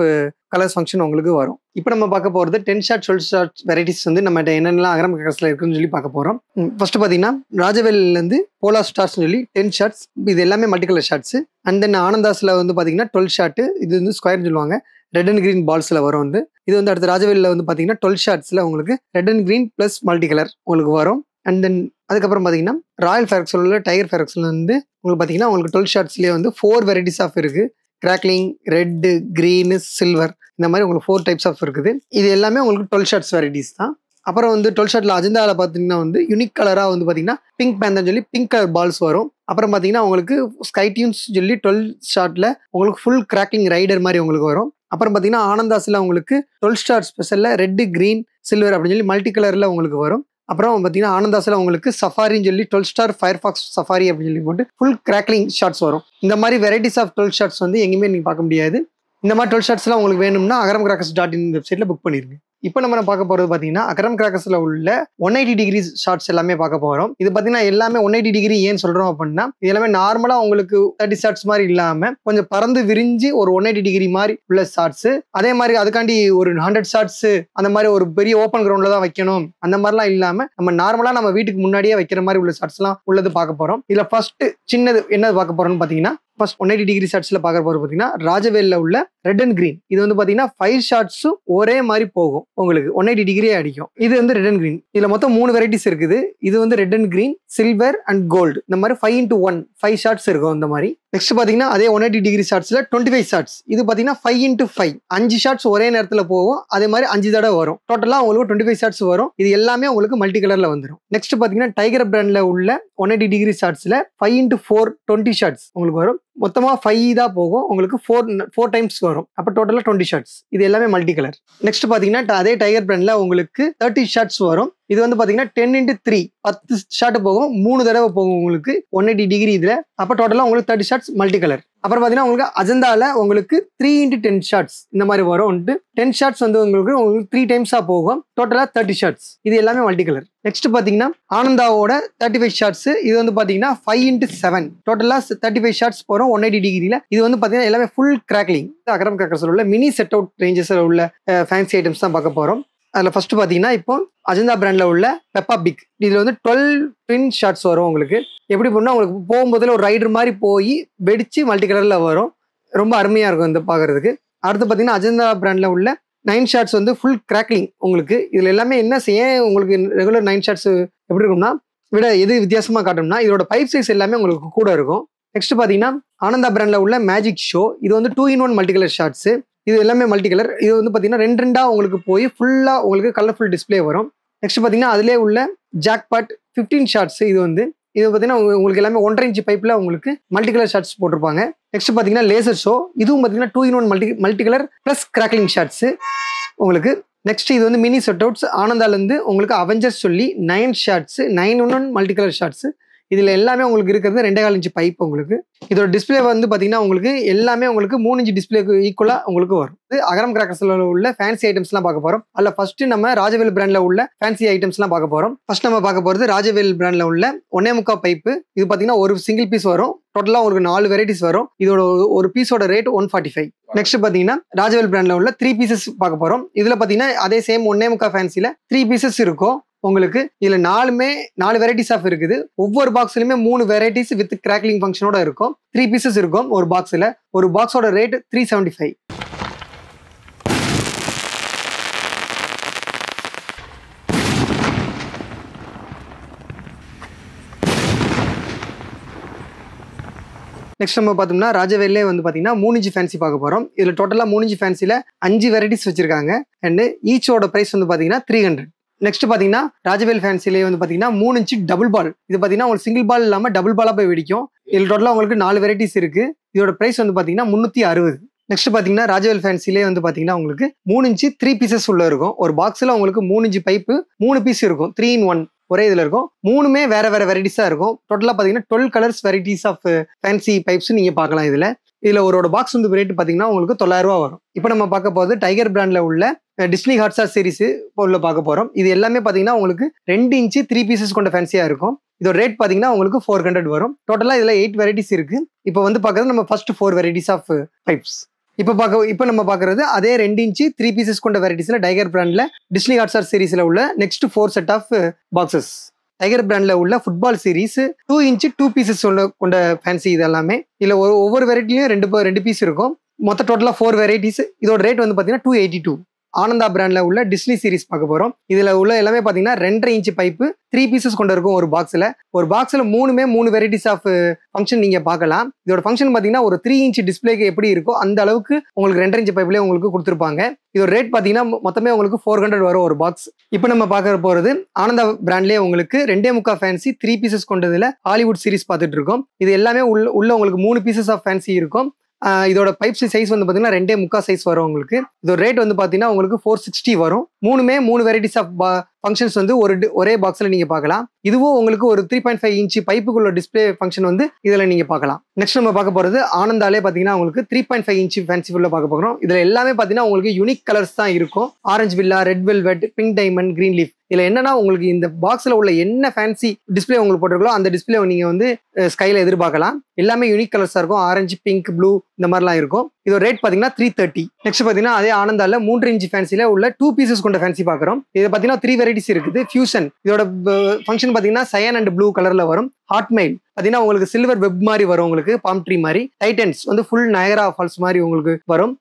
கலர்ஸ் ஃபங்க்ஷன் உங்களுக்கு வரும். இப்போ நம்ம பார்க்க போகிறது 10 ஷாட் 12 ஷாட் வெரைட்டிஸ் வந்து நம்ம என்னென்னலாம் அகரம் கிராக்கர்ஸ்ல இருக்குன்னு சொல்லி பார்க்க போகிறோம். ஃபர்ஸ்ட் பார்த்தீங்கன்னா ராஜவேல்லேருந்து போலார் ஸ்டார்ஸ்னு சொல்லி 10 ஷாட்ஸ், இது எல்லாமே multi colour shots. And then ஆனந்தாஸில் வந்து பார்த்தீங்கன்னா 12 ஷாட்டு, இது வந்து ஸ்கொயர்னு சொல்லுவாங்க, ரெட் அண்ட் கிரீன் பால்ஸில் வரும். வந்து இது வந்து அடுத்த ராஜவேலில் வந்து பார்த்தீங்கன்னா 12 ஷாட்ஸில் உங்களுக்கு red and green plus multi colour உங்களுக்கு வரும். அண்ட் தென் அதுக்கப்புறம் பார்த்தீங்கன்னா ராயல் ஃபேரக்ஸில் உள்ள டைகர் ஃபேரக்ஸில் வந்து உங்களுக்கு பார்த்தீங்கன்னா உங்களுக்கு 12 ஷாட்ஸ்லேயே வந்து 4 வெரைட்டிஸ் ஆஃப் இருக்குது. கிராக்லிங், ரெட்டு, கிரீனு, சில்வர் இந்த மாதிரி உங்களுக்கு 4 டைப்ஸ் ஆஃப் இருக்குது. இது எல்லாமே உங்களுக்கு 12 ஷாட்ஸ் வெரைட்டிஸ் தான். அப்புறம் வந்து 12 ஷாட்டில் அஜந்தாவில் பார்த்தீங்கன்னா வந்து யூனிக் கலராக வந்து பார்த்தீங்கன்னா பிங்க் பேந்தர்னு சொல்லி பிங்க் கலர் பால்ஸ் வரும். அப்புறம் பார்த்தீங்கன்னா உங்களுக்கு ஸ்கை டியூன்ஸ் சொல்லி 12 ஷாட்டில் உங்களுக்கு ஃபுல் கிராக்லிங் ரைடர் மாதிரி உங்களுக்கு வரும். அப்புறம் பார்த்தீங்கன்னா ஆனந்தாஸில் உங்களுக்கு 12 ஸ்டார் ஸ்பெஷலில் ரெட்டு, கிரீன், சில்வர் அப்படின்னு சொல்லி மல்டி கலரில் உங்களுக்கு வரும். அப்புறம் பார்த்தீங்கன்னா ஆனந்தாஸில் உங்களுக்கு சஃபாரின்னு சொல்லி 12 ஸ்டார் ஃபயர்ஃபாக்ஸ் சஃபாரி அப்படின்னு சொல்லி போட்டு ஃபுல் கிராக்லிங் ஷாட்ஸ் வரும். இந்த மாதிரி வெரைட்டிஸ் ஆஃப் 12 ஷாட்ஸ் வந்து எங்கேயுமே நீங்கள் பார்க்க முடியாது. இந்த மாதிரி 12 ஷாட்ஸ்லாம் உங்களுக்கு வேணும்னா agamcrackers.in வெப்சைட்டில் புக் பண்ணிருங்க. இப்போ நம்ம பார்க்க போகிறது பார்த்தீங்கன்னா அகரம் கிராக்கர்ஸில் உள்ள 180 டிகிரி ஷார்ட்ஸ் எல்லாமே பார்க்க போகிறோம். இது பார்த்தீங்கன்னா எல்லாமே 180 டிகிரி ஏன்னு சொல்கிறோம் அப்படின்னா இது எல்லாமே நார்மலாக உங்களுக்கு 30 ஷார்ட்ஸ் மாதிரி இல்லாமல் கொஞ்சம் பறந்து விரிஞ்சு ஒரு 180 டிகிரி மாதிரி உள்ள ஷார்ட்ஸ். அதே மாதிரி அதுக்காண்டி ஒரு 100 ஷார்ட்ஸ் அந்த மாதிரி ஒரு பெரிய ஓப்பன் கிரவுண்டில் தான் வைக்கணும் அந்த மாதிரிலாம் இல்லாமல் நம்ம நார்மலாக நம்ம வீட்டுக்கு முன்னாடியே வைக்கிற மாதிரி உள்ள ஷார்ட்ஸ்லாம் உள்ளது பார்க்க போகிறோம். இதில் ஃபர்ஸ்ட் சின்னது என்னது பார்க்க போகிறோம்னு பார்த்தீங்கன்னா ஃபர்ஸ்ட் 180 டிகிரி ஷாட்ஸ்ல பார்க்க போறது பார்த்தீங்கன்னா ராஜவேல்ல உள்ள ரெட் அண்ட் கிரீன். இது வந்து பார்த்தீங்கன்னா 5 ஷாட்ஸும் ஒரே மாதிரி போகும், உங்களுக்கு 180 டிகிரியே அடிக்கும். இது வந்து ரெட் அண்ட் கிரீன். இதுல மொத்தம் 3 வெரைட்டிஸ் இருக்குது. இது வந்து red and green, silver and gold. இந்த மாதிரி 5x1 5 ஷாட்ஸ் இருக்கும் இந்த மாதிரி. நெக்ஸ்ட் பாத்தீங்கன்னா அதே 180 டிகிரி ஷாட்ஸ்ல 25 ஷாட்ஸ். இது பாத்தீங்கன்னா 5x5 5 ஷாட்ஸ் ஒரே நேரத்துல போகும். அதே மாதிரி 5 தடவை வரும். டோட்டலா உங்களுக்கு 25 ஷாட்ஸ் வரும். இது எல்லாமே உங்களுக்கு மல்டி கலர்ல வந்துடும். நெக்ஸ்ட் பாத்தீங்கன்னா டைகர் பிராண்ட்ல உள்ள 180 டிகிரி ஷாட்ஸ்ல 5x4 20 ஷாட்ஸ் உங்களுக்கு வரும். மொத்தமா 5 தான் போகும், உங்களுக்கு 4 டைம்ஸ் வரும். அப்ப டோட்டலா 20 ஷாட்ஸ். இது எல்லாமே மல்டி கலர். நெக்ஸ்ட் பாத்தீங்கன்னா அதே டைகர் பிராண்ட்ல உங்களுக்கு 30 ஷாட்ஸ் வரும். இது வந்து பாத்தீங்கன்னா 10x3 10 ஷாட் போகும், 3 தடவை போகும் உங்களுக்கு 180 டிகிரி இதுல. அப்ப டோட்டலா உங்களுக்கு 30 ஷாட்ஸ் மல்டி கலர். அப்புறம் பாத்தீங்கன்னா உங்களுக்கு அஜந்தால உங்களுக்கு 3x10 ஷாட்ஸ் இந்த மாதிரி வரும். 10 ஷாட்ஸ் வந்து உங்களுக்கு 3 டைம்ஸா போகும், டோட்டலா 30 ஷாட்ஸ். இது எல்லாமே மல்டி கலர். நெக்ஸ்ட் பாத்தீங்கன்னா ஆனந்தாவோட 35 ஷாட்ஸ். இது வந்து பாத்தீங்கன்னா 5x7 டோட்டலா 35 ஷாட்ஸ் போறோம் 180 டிகிரில. இது வந்து பாத்தீங்கன்னா எல்லாமே ஃபுல் கிராக்லிங். அகரம் கிராக்கர்ஸ்ல உள்ள மினி செட் அவுட் ரேஞ்சஸ்ல உள்ள ஃபேன்சி ஐட்டம்ஸ் தான் பார்க்க போறோம். அதில் ஃபர்ஸ்ட் பார்த்தீங்கன்னா இப்போ அஜந்தா பிராண்ட்ல உள்ள பெப்பா பிக். இதில் வந்து 12 ட்வின் ஷாட்ஸ் வரும் உங்களுக்கு. எப்படி பண்ணால் உங்களுக்கு போகும்போதுல ஒரு ரைடர் மாதிரி போய் வெடிச்சு மல்டி கலரில் வரும். ரொம்ப அருமையாக இருக்கும் இந்த பார்க்கறதுக்கு. அடுத்து பார்த்தீங்கன்னா அஜந்தா பிராண்ட்ல உள்ள 9 ஷாட்ஸ் வந்து ஃபுல் கிராக்லிங் உங்களுக்கு. இதில் எல்லாமே என்ன செய்ய உங்களுக்கு ரெகுலர் 9 ஷாட்ஸ் எப்படி இருக்கும்னா விட எது வித்தியாசமாக காட்டும்னா இதோட பைப் சைஸ் எல்லாமே உங்களுக்கு கூட இருக்கும். நெக்ஸ்ட் பார்த்தீங்கன்னா ஆனந்தா பிராண்ட்ல உள்ள மேஜிக் ஷோ. இது வந்து 2x1 மல்டி கலர் ஷாட்ஸ். இது எல்லாமே மல்டி கலர். இது வந்து பார்த்தீங்கன்னா 2 உங்களுக்கு போய் ஃபுல்லாக உங்களுக்கு கலர்ஃபுல் டிஸ்பிளே வரும். நெக்ஸ்ட் பார்த்தீங்கன்னா அதிலே உள்ள ஜாக்பாட் 15 ஷாட்ஸ். இது பார்த்தீங்கன்னா உங்களுக்கு எல்லாமே 1.5 இன்ச் பைப்பில் உங்களுக்கு மல்டி கலர் ஷாட்ஸ் போட்டிருப்பாங்க. நெக்ஸ்ட் பார்த்தீங்கன்னா லேசர் ஷோ. இதுவும் பார்த்தீங்கன்னா 2x1 multi colour plus crackling shots உங்களுக்கு. நெக்ஸ்ட் இது வந்து மினி செட் அவுட்ஸ். ஆனந்தாலேருந்து உங்களுக்கு அவெஞ்சர்ஸ் சொல்லி 9 shots 9x1 multi colour shots. இதில் எல்லாமே உங்களுக்கு இருக்கிறது 2.25 இன்ச் பைப் உங்களுக்கு. இதோட டிஸ்பிளே வந்து பார்த்தீங்கன்னா உங்களுக்கு எல்லாமே உங்களுக்கு 3 இன்ச் டிஸ்பிளேக்கு ஈக்குவலாக உங்களுக்கு வரும். இது அகரம் கிராக்கர்ஸ்ல உள்ள ஃபேன்சி ஐட்டம்ஸ்லாம் பார்க்க போகிறோம். அதில் ஃபர்ஸ்ட் நம்ம ராஜவேல் பிராண்ட்ல உள்ள ஃபேன்சி ஐட்டம்ஸ்லாம் பார்க்க போகிறோம். ஃபர்ஸ்ட் நம்ம பார்க்க போகிறது ராஜவேல் பிராண்ட்ல உள்ள 1.25 பைப்பு. இது பார்த்தீங்கன்னா ஒரு சிங்கிள் பீஸ் வரும். டோட்டலாக உங்களுக்கு 4 வெரைட்டிஸ் வரும். இதோட ஒரு பீஸோட ரேட் 145. நெக்ஸ்ட் பார்த்தீங்கன்னா ராஜவேல் பிராண்ட்ல உள்ள 3 பீசஸ் பார்க்க போகிறோம். இதில் பார்த்தீங்கன்னா அதே சேம் 1.25 ஃபேன்சியில் 3 பீசஸ் இருக்கும் உங்களுக்கு. இதுல 4 வெரைட்டிஸ் ஆஃப் இருக்குது. ஒவ்வொரு பாக்ஸ்லயுமே 3 வெரைட்டிஸ் வித் கிராக்லிங் ஃபங்க்ஷனோட இருக்கும். 3 பீசஸ் இருக்கும் ஒரு பாக்ஸ்ல. ஒரு பாக்ஸோட ரேட் 375. நெக்ஸ்ட் நம்ம பார்த்தோம்னா ராஜவேல்லே வந்து பார்த்தீங்கன்னா 3 இன்ச் ஃபேன்சி பார்க்க போறோம். இதுல டோட்டலா 3 இன்ச் ஃபேன்சில 5 வெரைட்டிஸ் வச்சிருக்காங்க. அண்ட் ஈச்சோட பிரைஸ் வந்து பார்த்தீங்கன்னா 300. நெக்ஸ்ட் பாத்தீங்கன்னா ராஜவேல் ஃபேன்சிலே வந்து பாத்தீங்கன்னா 3 இன்ச் டபுள் பால். இது பாத்தீங்கன்னா உங்களுக்கு சிங்கிள் பால் இல்லாம டபுள் பாலா போய் வெடிக்கும். இதுல டோட்டலா உங்களுக்கு 4 வெரைட்டிஸ் இருக்கு. இதோட பிரைஸ் வந்து பாத்தீங்கன்னா 360. நெக்ஸ்ட் பாத்தீங்கன்னா ராஜவேல் ஃபேன்சிலே வந்து பாத்தீங்கன்னா உங்களுக்கு 3 இன்ச் 3 பீசஸ் உள்ள இருக்கும். ஒரு பாக்ஸ்ல உங்களுக்கு 3 இன்ச் பைப்பு 3 பீஸ் இருக்கும். 3x1 ஒரே இதுல இருக்கும். 3மே வேற வெரைட்டிஸா இருக்கும். டோட்டலா பாத்தீங்கன்னா 12 colours varieties of fancy pipes நீங்க பார்க்கலாம். இதுல ஒரு பாக்ஸ் வந்து ரேட் பாத்தீங்கன்னா உங்களுக்கு 900 ரூபா வரும். இப்போ நம்ம பார்க்க போகிறது டைகர் பிராண்ட்ல உள்ள டிஸ்னி ஹாட்ஸ்டார் சீரிஸ் உள்ள பார்க்க போறோம். இது எல்லாமே பாத்தீங்கன்னா உங்களுக்கு 2 இன்ச் 3 பீசஸ் கொண்ட ஃபேன்சியா இருக்கும். இதோட ரேட் பாத்தீங்கன்னா உங்களுக்கு 400 வரும். டோட்டலா இதுல 8 வெரைட்டிஸ் இருக்கு. இப்போ வந்து பாக்குறது நம்ம ஃபர்ஸ்ட் 4 வெரைட்டிஸ் ஆஃப் பைப்ஸ். இப்போ நம்ம பாக்குறது அதே 2 இன்ச் 3 பீசஸ் கொண்ட வெரைட்டிஸ்ல டைகர் பிராண்ட்ல டிஸ்னி ஹாட்ஸ்டார் சீரிஸ்ல உள்ள next 4 set of boxes. Tiger பிராண்ட்ல உள்ள ஃபுட்பால் சீரிஸ் 2 இன்ச் 2 பீசஸ் கொண்ட ஃபேன்சி. இது எல்லாமே இதுல ஒவ்வொரு வெரைட்டிலையும் 2 பீஸ் இருக்கும். மொத்த டோட்டலா 4 வெரைட்டிஸ். இதோட ரேட் வந்து பாத்தீங்கன்னா 282. ஆனந்தா பிராண்ட்ல உள்ள டிஸ்னி சீரிஸ் பார்க்க போறோம். இதுல உள்ள எல்லாமே பாத்தீங்கன்னா 2.5 இன்ச் பைப்பு 3 பீசஸ் கொண்டு இருக்கும். ஒரு பாக்ஸ்ல 3 வெரைட்டிஸ் ஆஃப் ஃபங்க்ஷன் நீங்க பார்க்கலாம். இதோட ஃபங்க்ஷன் பாத்தீங்கன்னா ஒரு 3 இன்ச் டிஸ்பிளேக்கு எப்படி இருக்கோ அந்த அளவுக்கு உங்களுக்கு 2.5 இன்ச் பைப்லேயே உங்களுக்கு கொடுத்துருப்பாங்க. இதோட ரேட் பாத்தீங்கன்னா மொத்தமே உங்களுக்கு 400 வரும் ஒரு பாக்ஸ். இப்போ நம்ம பார்க்க போறது ஆனந்தா பிராண்ட்லயே உங்களுக்கு 2.25 ஃபேன்சி 3 பீசஸ் கொண்டதுல ஹாலிவுட் சீரிஸ் பார்த்துட்டு இருக்கோம். இது எல்லாமே உள்ள உங்களுக்கு 3 பீசஸ் ஆஃப் ஃபேன்சி இருக்கும். இதோட பைப்ஸ் சைஸ் வந்து பாத்தீங்கன்னா 2.25 சைஸ் வரும் உங்களுக்கு. இதோட ரேட் வந்து பாத்தீங்கன்னா உங்களுக்கு 460 வரும். 3 வெரைட்டிஸ் ஆஃப் ஃபங்க்ஷன்ஸ் வந்து ஒரே பாக்ஸ்ல நீங்க பார்க்கலாம். இதுவும் உங்களுக்கு ஒரு 3.5 இன்ச் பைப்புக்குள்ள டிஸ்பிளே ஃபங்க்ஷன் வந்து இதுல நீங்க பார்க்கலாம். நெக்ஸ்ட் நம்ம பார்க்க போறது ஆனந்தாலே பாத்தீங்கன்னா உங்களுக்கு 3.5 இன்ச் ஃபேன்சி ஃபுல்லா பார்க்க போறோம். இதுல எல்லாமே பாத்தீங்கன்னா உங்களுக்கு யூனிக் கலர்ஸ் தான் இருக்கும். Orange villa, red velvet, pink diamond, green leaf. இதுல என்னன்னா உங்களுக்கு இந்த பாக்ஸ்ல உள்ள என்ன ஃபேன்சி டிஸ்பிளே உங்களுக்கு போட்டிருக்கோ அந்த டிஸ்பிளே நீங்க வந்து ஸ்கைல எதிர்பார்க்கலாம். எல்லாமே யூனிக் கலர்ஸா இருக்கும். ஆரஞ்சு, பிங்க், ப்ளூ இந்த மாதிரிலாம் இருக்கும். இதோட ரேட் பாத்தீங்கன்னா 330. நெக்ஸ்ட் பாத்தீங்கன்னா அதே ஆனந்தால 3 இன்ச் ஃபேன்சில உள்ள 2 பீசஸ் கொண்ட ஃபேன்சி பாக்குறோம். இது பாத்தீங்கன்னா 3 வெரைட்டிஸ் இருக்குது. ஃபியூஷன் இதோட ஃபங்க்ஷன் பாத்தீங்கன்னா சயன் அண்ட் ப்ளூ கலர்ல வரும். ஹாட்மெயில் பார்த்தீங்கன்னா உங்களுக்கு சில்வர் வெப் மாதிரி வரும், உங்களுக்கு பாம் ட்ரீ மாதிரி. டைட்டன்ஸ் வந்து ஃபுல் நயகரா ஃபால்ஸ் மாதிரி உங்களுக்கு வரும்.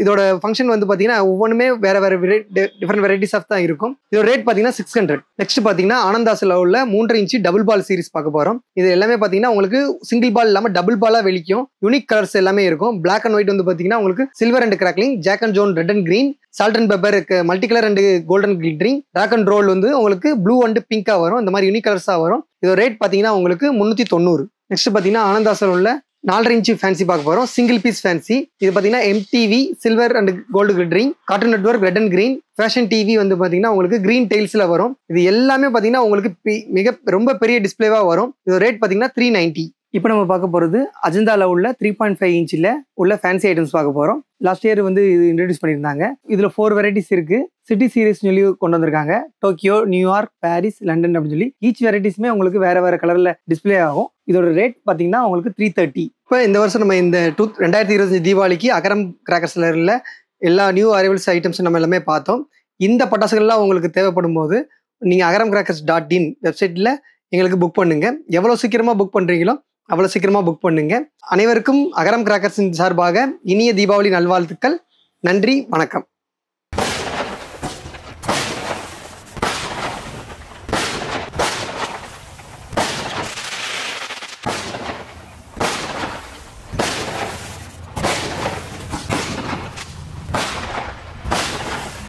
இதோட ஃபங்க்ஷன் வந்து பார்த்தீங்கன்னா ஒவ்வொன்றுமே வேற டிஃப்ரெண்ட் வெரைட்டிஸ் ஆஃப் தான் இருக்கும். இதோட ரேட் பார்த்தீங்கன்னா 600. நெக்ஸ்ட் பார்த்தீங்கன்னா ஆனந்தாஸ்ல உள்ள 3.5 இன்ச் டபுள் பால் சீரிஸ் பார்க்க போறோம். இது எல்லாமே பார்த்தீங்கன்னா உங்களுக்கு சிங்கிள் பால் இல்லாமல் டபுள் பாலா வெளிக்கும். யூனிக் கலர்ஸ் எல்லாமே இருக்கும். பிளாக் அண்ட் ஒயிட் வந்து பார்த்தீங்கன்னா உங்களுக்கு silver and crackling, Jack and Joan red and green, salt and pepper multi colour and golden glittering, rock and roll வந்து உங்களுக்கு ப்ளூ அண்ட் பிங்கா வரும். இந்த மாதிரி யூனிக் கலர்ஸா வரும். இதோட ரேட் பார்த்தீங்கன்னா உங்களுக்கு 390. நெக்ஸ்ட் பார்த்தீங்கன்னா ஆனந்தாஸ்ல உள்ள 4.5 இன்ச் ஃபேன்சி பார்க்க போறோம். Single piece fancy. இது பார்த்தீங்கன்னா MTV silver and gold glittering, cartoon network red and green, fashion TV வந்து பார்த்தீங்கன்னா உங்களுக்கு கிரீன் டெய்ல்ஸ்ல வரும். இது எல்லாமே பார்த்தீங்கன்னா உங்களுக்கு ரொம்ப பெரிய டிஸ்பிளேவா வரும். இதோட ரேட் பார்த்தீங்கன்னா 390. இப்போ நம்ம பார்க்க போகிறது அஜந்தாவில் உள்ள 3.5 இன்ச்சில் உள்ள ஃபேன்சி ஐட்டம்ஸ் பார்க்க போகிறோம். லாஸ்ட் இயர் வந்து இது இன்ட்ரடியூஸ் பண்ணியிருந்தாங்க. இதில் 4 வெரைட்டிஸ் இருக்குது. சிட்டி சீரீஸ் சொல்லி கொண்டு வந்திருக்காங்க. டோக்கியோ, நியூயார்க், பாரிஸ், லண்டன் அப்படின்னு சொல்லி ஈச் வெரைட்டிஸுமே உங்களுக்கு வேறு கலரில் டிஸ்பிளே ஆகும். இதோட ரேட் பார்த்தீங்கன்னா உங்களுக்கு 330. இப்போ இந்த வருஷம் நம்ம இந்த 2025 தீபாவளிக்கு அகரம் கிராக்கர்ஸ்ல உள்ள எல்லா நியூ அரைவல்ஸ் ஐட்டம்ஸ் நம்ம எல்லாமே பார்த்தோம். இந்த பட்டாசுகள்லாம் உங்களுக்கு தேவைப்படும் போது நீங்கள் agamcrackers.in வெப்சைட்டில் எங்களுக்கு புக் பண்ணுங்க. எவ்வளோ சீக்கிரமாக புக் பண்ணுறீங்களோ அவ்வளோ சீக்கிரமாக புக் பண்ணுங்க. அனைவருக்கும் அகரம் கிராக்கர்ஸின் சார்பாக இனிய தீபாவளி நல்வாழ்த்துக்கள். நன்றி, வணக்கம்.